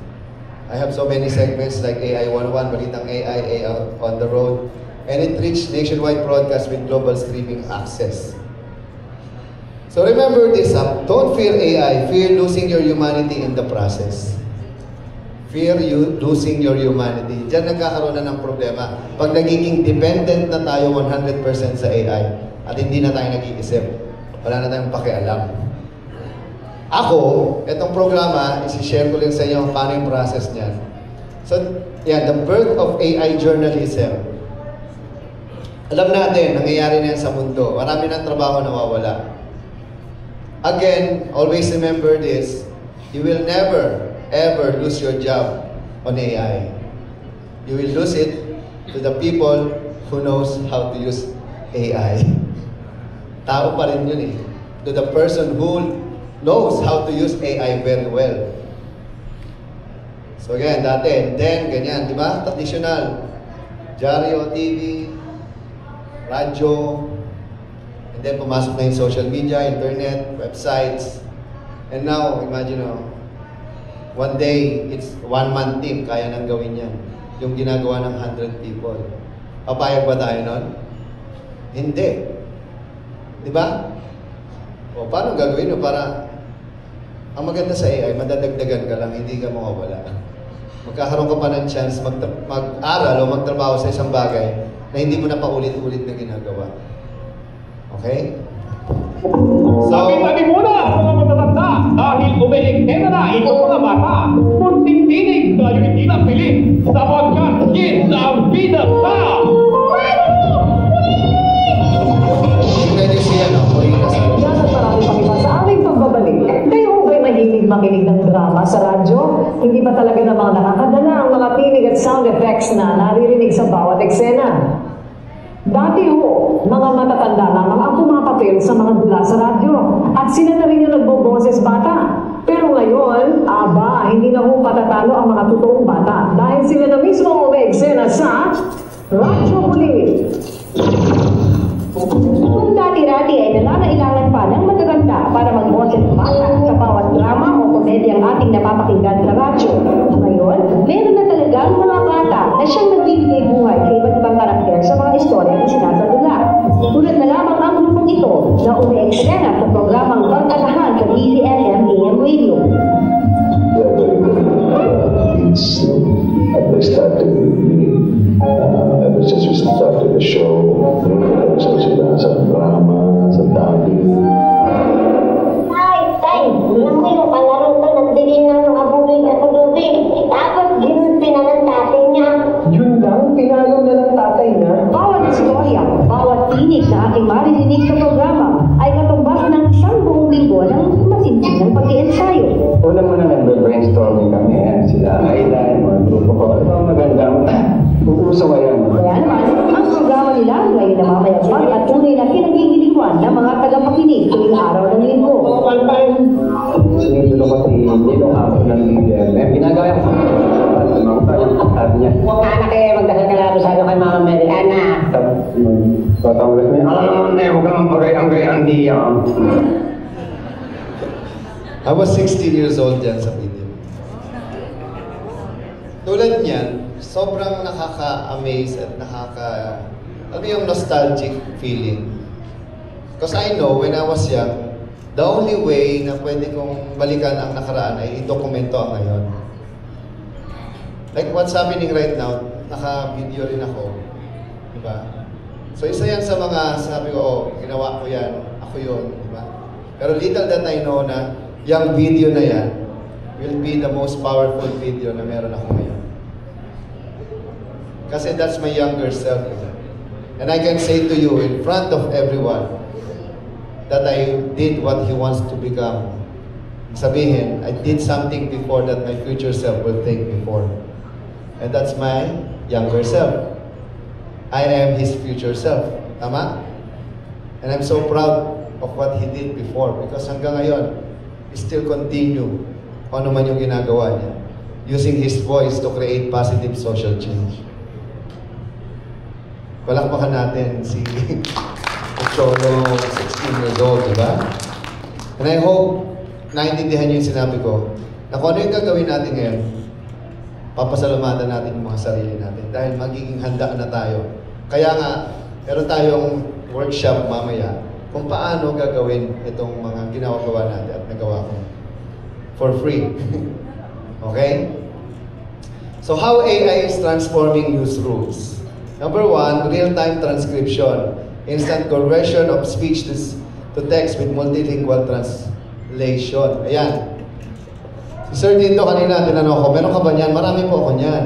I have so many segments like AI 101, Balitang AI, AI on the Road, and it reached nationwide broadcast with global streaming access. So remember this, don't fear AI, fear losing your humanity in the process. Fear you losing your humanity. Diyan nagkakaroon na ng problema. Pag nagiging dependent na tayo 100% sa AI at hindi na tayo nag-iisip, wala na tayong pakialam. Ako, itong programa, isi-share ko lang sa inyo paano yung process niyan. So, yan, the birth of AI journalism. Alam natin, nangyayari na yan sa mundo. Marami ng trabaho nawawala. Again, always remember this, you will never, ever lose your job on AI. You will lose it to the people who knows how to use AI. Tao pa rin yun eh. To the person who knows how to use AI very well. So again, dati, then, ganyan, di ba? Traditional. Diaryo, TV, radyo, and then pumasok na yung social media, internet, websites. And now, imagine, one day, it's one-man team, kaya nang gawin yan. Yung ginagawa ng 100 people. Papayag ba tayo nun? Hindi. Di ba? O, paano gagawin mo para ang maganda sa AI, madadagdagan ka lang, hindi ka mawawala. Magkakaroon ka pa ng chance mag-aral o magtrabaho sa isang bagay na hindi mo na paulit-ulit na ginagawa. Okay? Sabi muna mga matatanda dahil umiiknena na itong mga bata. Kunting tinig tayo hindi na pilit sapagkat kids ang bida pa! Yan at marami pang iba sa aming pagbabalik. Kayo ba'y mahilig makinig ng drama sa radyo? Hindi ba talaga namang nakakadala ang mga tinig at sound effects na naririnig sa bawat eksena? Dati ho, mga matatanda lamang ang pumapapil sa mga dula sa radyo at sila na rin yung nagboboses bata. Pero ngayon, hindi na ho patatalo ang mga totoong bata dahil sila na mismo ang umeeksena sa Radyo Huli. Kung dati-dati ay nananailangan pa ng matatanda para mag-boses bata sa bawat drama o komedyang ating napapakinggan sa radyo. Ngayon, meron na talagang mga bata na siyang nagbibigay buhay sa iba't ibang karakter sa mga istorya na sinasadula. Tulad na lamang ang grupong ito na umeeksena sa programang Pag-alahan sa DZSM AM Radio. At they started ever since we started the show, so sila sa drama, sa dubbing. Tay, alam mo yung palaro ko, nagdigin na ng abubing at abubing. Tapos ginulpi na ng tatay niya. Yun lang, pinalo na ng tatay niya. Bawat istorya, bawat tinig na ating maririnig sa programa ay katumbas ng isang buong linggo ng masinsinang pag-iensayo. Una muna nag-brainstorming kami, sila Ayla, yung mga grupo ko. Ito ang magandang usawayan. Kaya naman, ang programa nila ay namamayagpag at tunay na kinagigiliwan ng mga tagapakinig tuwing araw ng linggo. Sinulo ko si Nilong ako ng leader. Pinagaya ko sabi niya. Anak eh, magdasal ka lang masyado kay Mama Mariana. Tatawag niya, alam naman na huwag naman pagayang-gayang diya. I was 16 years old dyan sa video. Tulad niyan, sobrang nakaka-amaze at alam yung nostalgic feeling. Because I know, when I was young, the only way na pwede kong balikan ang nakaraan ay i-dokumento ang ngayon. Like what's happening right now, naka-video rin ako. Diba? So isa yan sa mga sabi ko, ginawa ko yan. Ako Ako yun, di ba? Pero little that I know na yung video na yan will be the most powerful video na meron ako ngayon. Kasi that's my younger self. And I can say to you in front of everyone that I did what he wants to become. Sabihin, I did something before that my future self will think before. And that's my younger self. I am his future self. Tama? And I'm so proud of what he did before because hanggang ngayon, he still continue kung ano man yung ginagawa niya using his voice to create positive social change. Palakpakan natin si Cholo, 16 years old, di ba? And I hope naintindihan niyo yung sinabi ko na kung ano yung gagawin natin ngayon, papasalamatan natin yung mga sarili natin dahil magiging handa na tayo. Kaya nga, meron tayong workshop mamaya kung paano gagawin itong mga ginagawa natin at nagawa ko for free. Okay? So how AI is transforming newsrooms? Number one, real-time transcription. Instant conversion of speech to text with multilingual translation. Ayan. Si Sir Tito kanina, tinanong ko, meron ka ba niyan? Marami po ako niyan.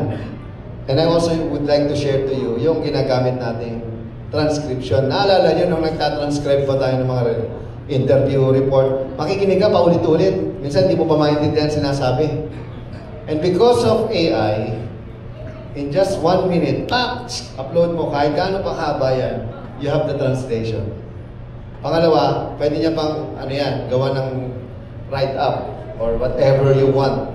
And I also would like to share to you yung ginagamit nating transcription. Naalala nyo nung nagtatranscribe pa tayo ng mga interview report, makikinig ka paulit-ulit. Minsan di mo pa maintindihan sinasabi. And because of AI, in just 1 minute, upload mo kahit gaano pa haba yan, you have the translation. Pangalawa, pwede niya pang, gawa ng write-up or whatever you want.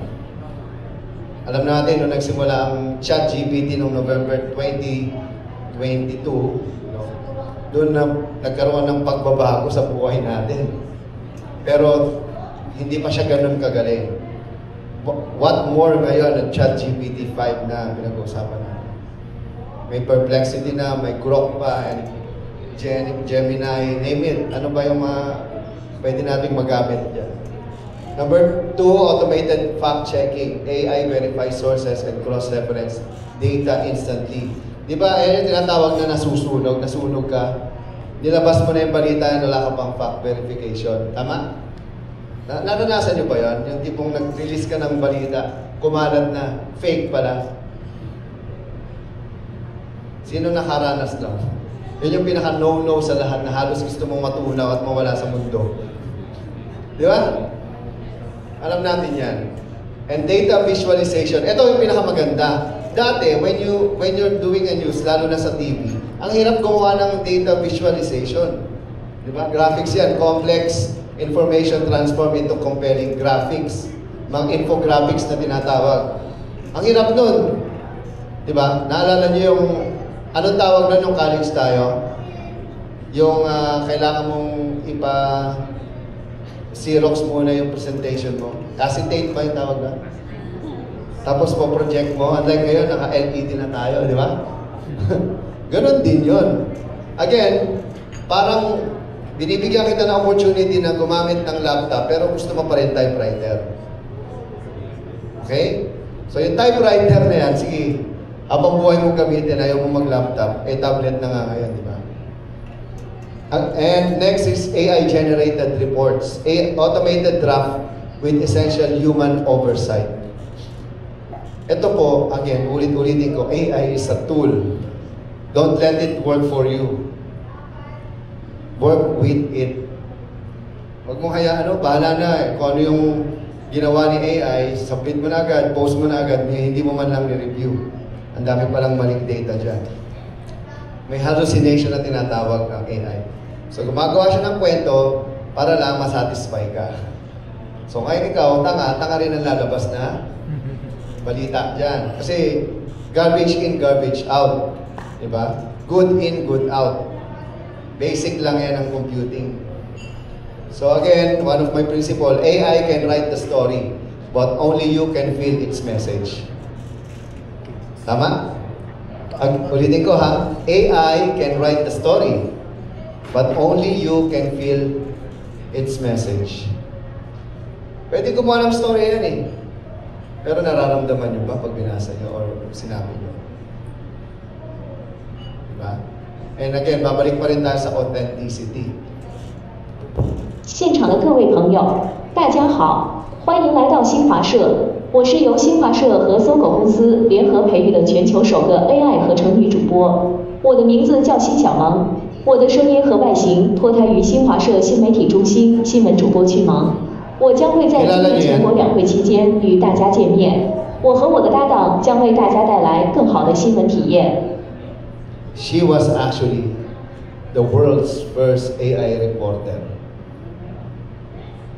Alam natin, nung nagsimula ang ChatGPT noong November 2022, doon na nagkaroon ng pagbabago sa buhay natin. Pero hindi pa siya ganun kagaling. What more ngayon ang ChatGPT 5 na pinag-uusapan natin? May Perplexity na, may Grok pa, and Gemini, name it. Ano ba yung mga pwede nating magamit dyan? Number 2, automated fact-checking. AI verifies sources and cross-reference data instantly. Di ba, yung tinatawag na nasusunog ka. Nilabas mo na yung balita na wala ka pang fact verification. Tama? Naranasan nyo ba yan? Yung tipong nag-release ka ng balita, kumalat na, fake pala. Sino nakaranas lang? Yun yung pinaka-no-no sa lahat na halos gusto mong matunaw at mawala sa mundo. Di ba? Alam natin yan. And data visualization. Ito yung pinakamaganda. Dati, when you're doing a news, lalo na sa TV, ang hirap gumawa ng data visualization. Di ba? Graphics yan. Complex information transform into compelling graphics. Mga infographics na tinatawag. Ang hirap nun. Di ba? Naalala niyo yung, anong tawag nun yung college tayo? Yung kailangan mong Xerox muna yung presentation mo. Acetate ba yung tawag na? Tapos po project mo. Unlike ngayon, naka-LED na tayo, di ba? Ganon din yun. Again, parang binibigyan kita ng opportunity na gumamit ng laptop pero gusto mo pa rin typewriter. Okay? So yung typewriter na yan, sige, habang buhay mo gamitin, ayaw mo mag-laptop, tablet na nga ngayon, di ba? And next is AI-generated reports. Automated draft with essential human oversight. Ito po, again, ulit-ulitin ko, AI is a tool. Don't let it work for you. Work with it. Huwag mong hayaan, bahala na. Kung ano yung ginawa ni AI, submit mo na agad, post mo na agad, hindi mo man lang ni-review. Ang dami palang maling data dyan. May hallucination na tinatawag ng AI. So gumagawa siya ng kwento para lang masatisfy ka. So ngayon ikaw, tanga rin ang lalabas na balita dyan. Kasi garbage in, garbage out. Diba? Good in, good out. Basic lang yan ang computing. So again, one of my principles, AI can write the story, but only you can feel its message. Tama? Ulitin ko ha, AI can write the story, but only you can feel its message. Pwede gumawa ng story yan eh. Pero nararamdaman nyo ba pag binasa nyo or sinabi nyo? Diba? And again, babalik pa rin tayo sa authenticity. 现场的各位朋友，大家好，欢迎来到新华社。我是由新华社和搜狗公司联合培育的全球首个 AI 合成女主播。我的名字叫辛小萌，我的声音和外形脱胎于新华社新媒体中心新闻主播群萌。我将会在今年全国两会期间与大家见面。我和我的搭档将为大家带来更好的新闻体验。She was actually the world's first AI reporter.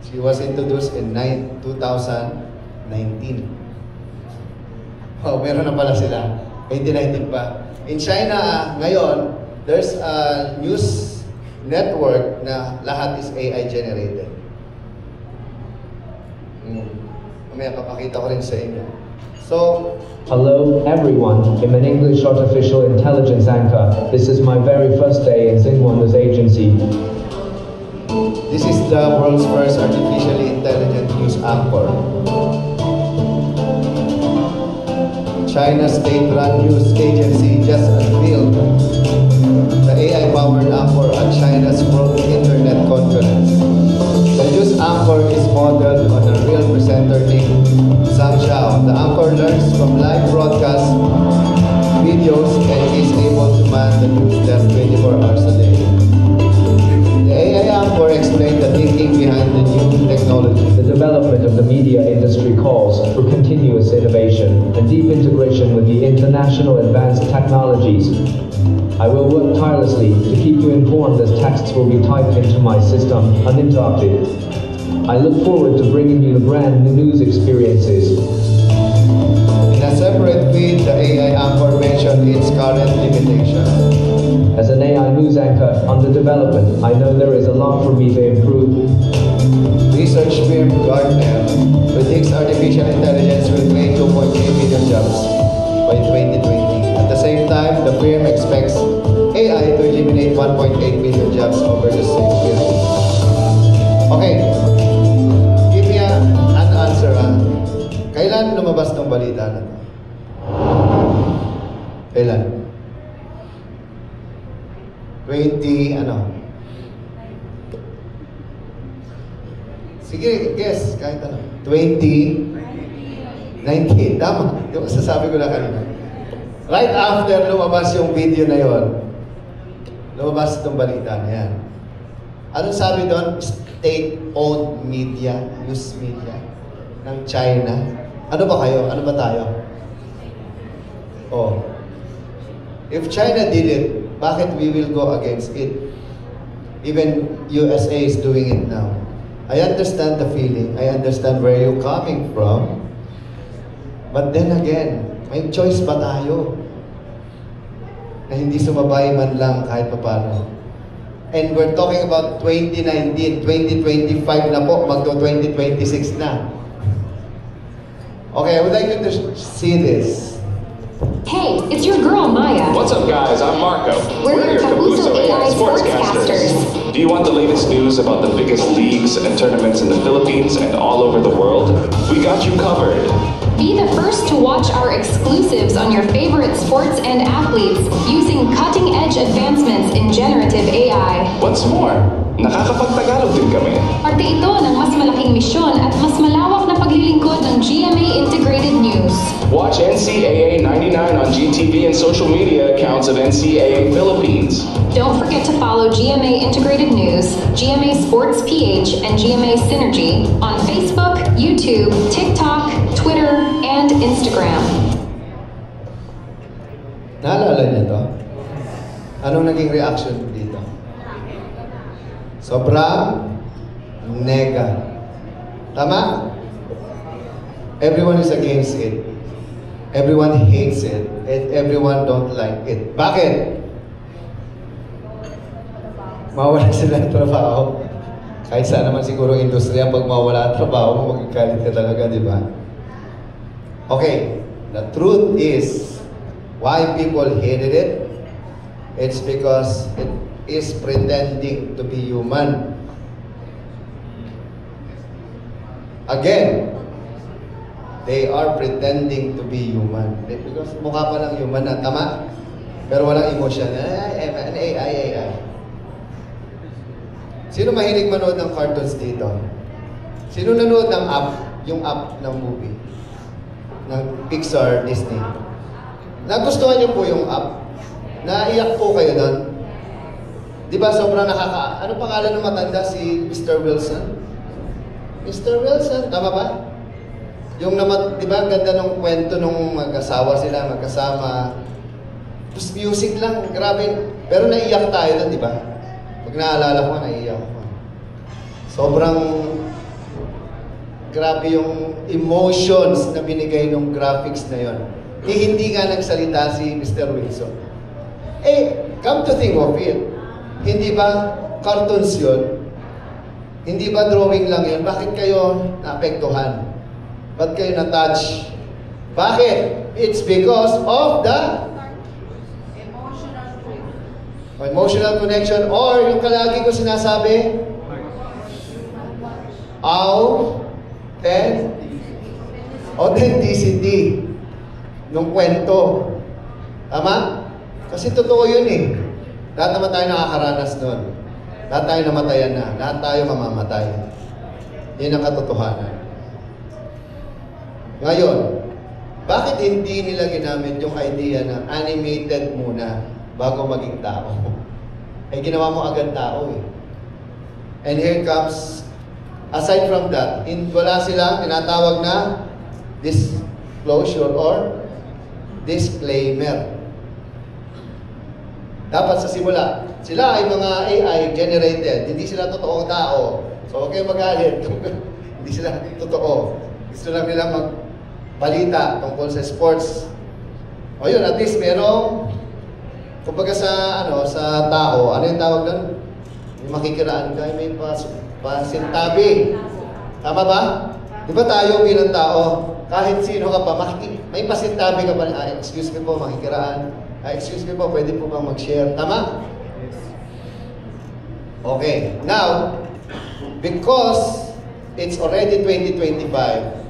She was introduced in 2019. Oh, meron na pala sila. 2019 pa. In China, ngayon, there's a news network na lahat is AI generated. Mamaya papakita ko rin sa inyo. So, hello everyone, I'm an English artificial intelligence anchor. This is my very first day in Xinguan's agency. This is the world's first artificially intelligent news anchor. China's state-run news agency just unveiled the AI-powered anchor at China's World Internet Conference. The news anchor is modeled on a real presenter named Zhang Xiao. The anchor learns from live broadcast videos and is able to man the news desk 24 hours a day. The AI anchor explained the thinking behind the new technology. The development of the media industry calls for continuous innovation and deep integration with the international advanced technologies. I will work tirelessly to keep you informed as texts will be typed into my system uninterrupted. I look forward to bringing you the brand new news experiences. In a separate tweet, the AI anchor mentioned its current limitations. As an AI news anchor under development, I know there is a lot for me to improve. Research firm Gartner predicts artificial intelligence will create 2.3 million jobs by 2020. At the same time, the firm expects AI to eliminate 1.8 million jobs over the same period. Okay, give me an answer. Kailan lumabas tong balita na to? Kailan? 20, ano? Sige, guess, kahit ano. 2019, tama. Yung sasabi ko lang kanina. Right after lumabas yung video na yon, lumabas itong balita na yan. Anong sabi doon? State-owned media, news media ng China. Ano ba kayo? Ano ba tayo? Oh. If China did it, bakit we will go against it? Even USA is doing it now. I understand the feeling. I understand where you're coming from. But then again, may choice ba tayo? Na hindi sumabay man lang kahit paano. And we're talking about 2019, 2025 na po, magto-2026 na. Okay, I would like you to see this. Hey, it's your girl, Maya. What's up, guys? I'm Marco. We're your Kapuso AI sportscasters. Do you want the latest news about the biggest leagues and tournaments in the Philippines and all over the world? We got you covered. Be the first to watch our exclusives on your favorite sports and athletes using cutting-edge advancements in generative AI. What's more, nakakapagtagalog din kami. Parte ito ng mas malaking misyon at mas malawak na paglilingkod ng GMA Integrated News. Watch NCAA 99 on GTV and social media accounts of NCAA Philippines. Don't forget to follow GMA Integrated News, GMA Sports PH, and GMA Synergy on Facebook, YouTube, TikTok, Twitter, and Instagram. Naalala niyo to? Anong naging reaction dito? Sobrang nega. Tama? Everyone is against it. Everyone hates it. And everyone don't like it. Bakit? Mawala sila ng trabaho. Kahit saan naman siguro industriya, pag mawala ang trabaho, magkakalit ka talaga, di ba? Okay, the truth is, why people hated it? It's because it is pretending to be human. Again, they are pretending to be human. Because mukha pa lang human na, tama? Pero walang emotion. An AI. Sino mahilig manood ng cartoons dito? Sino nanood ng app? Yung app ng movie? Ng Pixar, Disney? Nagustuhan niyo po yung app? Naiyak po kayo doon? Di ba sobrang ano pangalan ng matanda? Si Mr. Wilson? Mr. Wilson, tama ba? Yung di ba, ganda ng kwento nung mag-asawa sila, magkasama. Tapos music lang, grabe. Pero naiyak tayo doon, di ba? Pag naalala ko, naiyak ko. Sobrang grabe yung emotions na binigay ng graphics na yon. Hindi nga nagsalita si Mr. Wilson. Come to think of it, hindi ba cartoons yun? Hindi ba drawing lang yun? Bakit kayo naapektuhan? Ba't kayo na-touch? Bakit? It's because of the emotional connection or yung kalagi ko sinasabi, authenticity ng kwento. Tama? Kasi totoo yun eh. Lahat naman tayo nakakaranas nun. Lahat tayo namatayan na. Lahat tayo mamamatay. Yan ang katotohanan. Ngayon, bakit hindi nila ginamit yung idea na animated muna bago maging tao? Ginawa mo agad tao eh. And here comes, aside from that, wala silang tinatawag na disclosure or disclaimer. Dapat sa simula, sila ay mga AI generated, hindi sila totoong tao. So huwag kayong magalit. Hindi sila totoo. Gusto lang nila magbalita tungkol sa sports. O yun, at least merong, kumbaga sa tao, ano yung tawag doon? May makikiraan ka, may pasintabi. Tama ba? Di ba tayo bilang tao, kahit sino ka pa, may pasintabi ka pa, excuse me po, makikiraan. Excuse me po, pwede po bang mag-share? Tama? Okay. Now, because it's already 2025,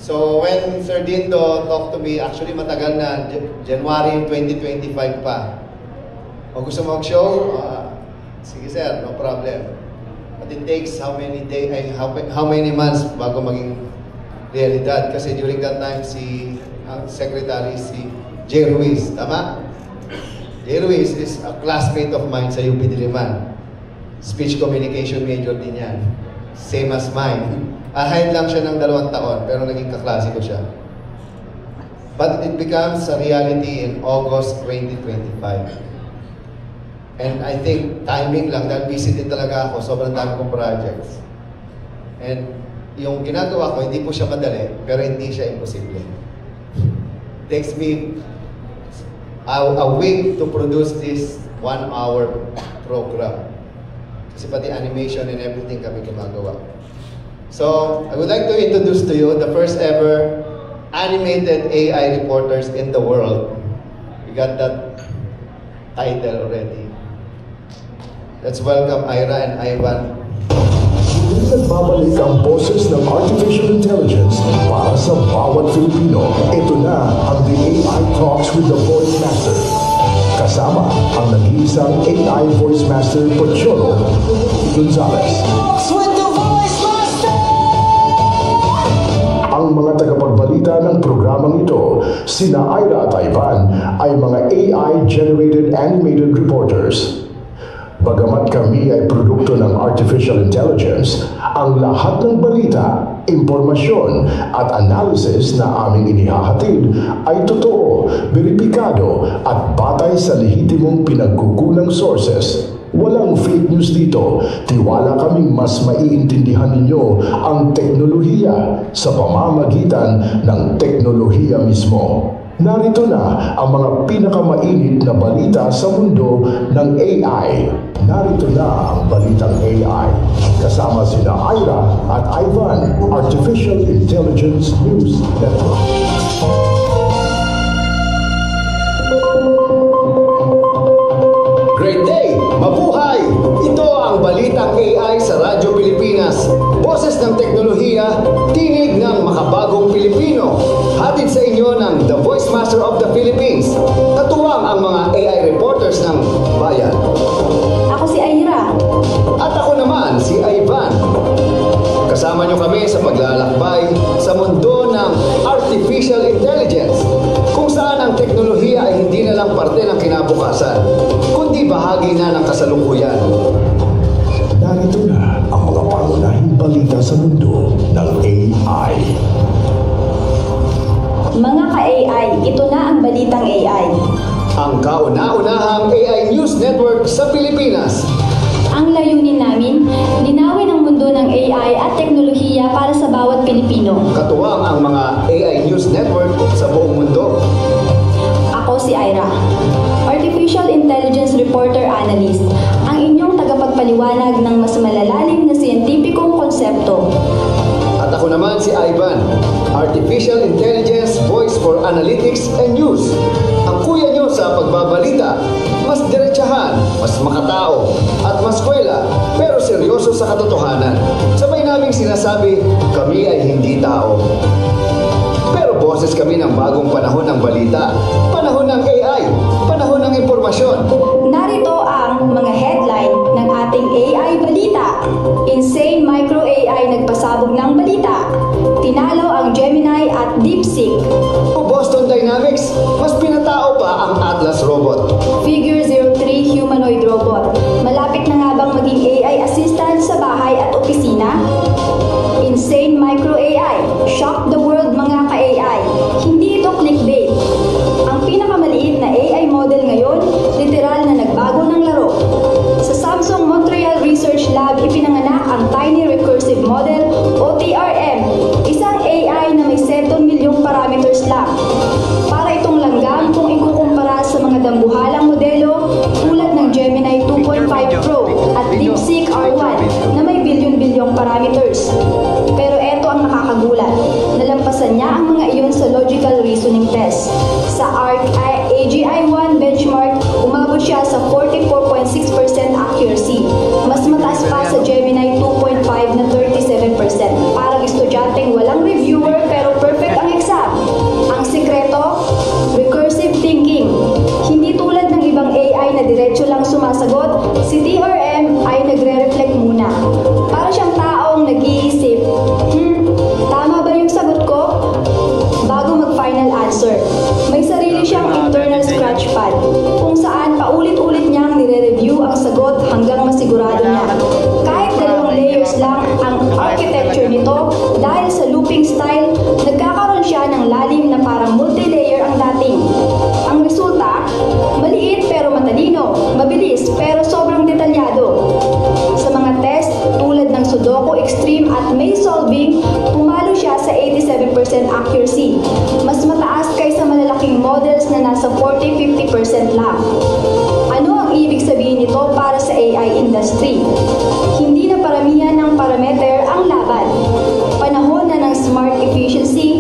so when Sir Dindo talked to me, actually matagal na, January 2025 pa. O gusto mo mag-show? Sige sir, no problem. But it takes how many months bago maging realidad? Kasi during that time, ang secretary, si J. Ruiz, tama? J. Ruiz is a classmate of mine sa UP Diliman. Speech communication major din yan. Same as mine. Ahead lang siya ng 2 taon, pero naging kaklase ko siya. But it becomes a reality in August 2025. And I think timing lang, dahil busy din talaga ako, sobrang dami kong projects. And yung ginagawa ko, hindi po siya madali, pero hindi siya imposible. Takes me a week to produce this 1-hour program. Kasi pati animation and everything kami gumagawa. So, I would like to introduce to you the first ever animated AI reporters in the world. We got that title already. Let's welcome Ira and Ivan. Nagbabalik ang boses ng Artificial Intelligence para sa bawat Filipino. Ito na ang The AI Talks with the Voice Master. Kasama ang nag-iisang AI Voice Master Pocholo Gonzalez. With the Voice Master! Ang mga tagapagbalita ng programang ito, sina Ira at Ivan, ay mga AI-generated animated reporters. Bagamat kami ay produkto ng Artificial Intelligence, ang lahat ng balita, impormasyon at analysis na aming inihahatid ay totoo, beripikado at batay sa lehitimong pinagkukulang sources. Walang fake news dito. Tiwala kaming mas maiintindihan ninyo ang teknolohiya sa pamamagitan ng teknolohiya mismo. Narito na ang mga pinakamainit na balita sa mundo ng AI. Narito na ang balitang AI. Kasama sina Ira at Ivan, Artificial Intelligence News Network. Great day! Mabuhay! Ito ang balitang AI sa Radyo Pilipinas. Boses ng teknolohiya, tinig ng makabagong Pilipino. Hatid sa inyo ng The Voice Master of the Philippines. Katuwang ang mga AI reporters ng bayan. Ako si Ira. Samahan niyo kami sa paglalakbay sa mundo ng Artificial Intelligence, kung saan ang teknolohiya ay hindi na lang parte ng kinabukasan, kundi bahagi na ng kasalukuyan. Narito na ang mga pangunahing balita sa mundo ng AI. Mga ka-AI, ito na ang balitang AI. Ang kauna-unahang AI News Network sa Pilipinas. Ang layunin namin, linawin ang mundo ng AI at teknolohiya para sa bawat Pilipino. Katuwang ang mga AI News Network sa buong mundo. Ako si Ira, Artificial Intelligence Reporter Analyst, ang inyong tagapagpaliwanag ng mas malalalim na siyentipikong konsepto. At ako naman si Ivan, Artificial Intelligence Voice for Analytics and News. Ang kuya nyo sa pagbabalita, mas diretsahan, mas makatao, at mas kwela, pero seryoso sa katotohanan. Sabay naming sinasabi, kami ay hindi tao. Pero boses kami ng bagong panahon ng balita, panahon ng AI, panahon ng impormasyon. Narito ang mga headline ng ating AI balita. Insane Micro AI nagpasabog ng balita. Tinalo ang Gemini at DeepSeek. O Boston Dynamics, mas pinatao pa ang Atlas robot. Figure 03 humanoid robot. Malapit na nga bang maging AI assistant sa bahay at opisina? Insane Micro AI. Shock the world mga ka-AI. Hindi ito clickbait. Ang pinakamaliit na AI model ngayon, literal na nagbago ng laro. Sa Samsung Montreal Research Lab, ipinanganak ang Tiny Recursive Model o TRM, isang AI na may 7 milyong parameters lang. Para itong langgam kung ikukumpara sa mga dambuhalang modelo tulad ng Gemini 2.5 Pro at DeepSeek R1 na may bilyon-bilyong parameters. Pero eto ang nakakagulat. Nalampasan niya ang mga iyon sa logical reasoning test. Sa AGI-1 benchmark, umabot siya sa 44.6% accuracy. Mas mataas pa sa Gemini 2.5 na 37%. Parang estudyanteng walang reviewer pero perfect ang exam. Ang sikreto, recursive thinking. Hindi tulad ng ibang AI na diretso lang sumasagot, si TRM ay nagre-reflect muna. Para siyang taong nag-iisip, tama ba yung sagot ko? Bago mag-final answer. May sarili siyang internal scratchpad kung saan paulit-ulit niyang nire-review ang sagot hanggang masigurado niya. Kahit 2 layers lang ang architecture nito, dahil sa looping style, nagkakaroon siya ng lalim na parang multi-layer ang dating. Ang resulta, maliit pero matalino, mabilis pero sobrang detalyado. Sa mga test tulad ng Sudoku Extreme at Maze Solving, pumalo siya sa 87% accuracy. Mas mataas kaysa malalaking models na nasa 40-50% lang. Ano ang ibig sabihin nito para sa AI industry? Hindi na paramihan ng parameter ang laban. Panahon na ng smart efficiency,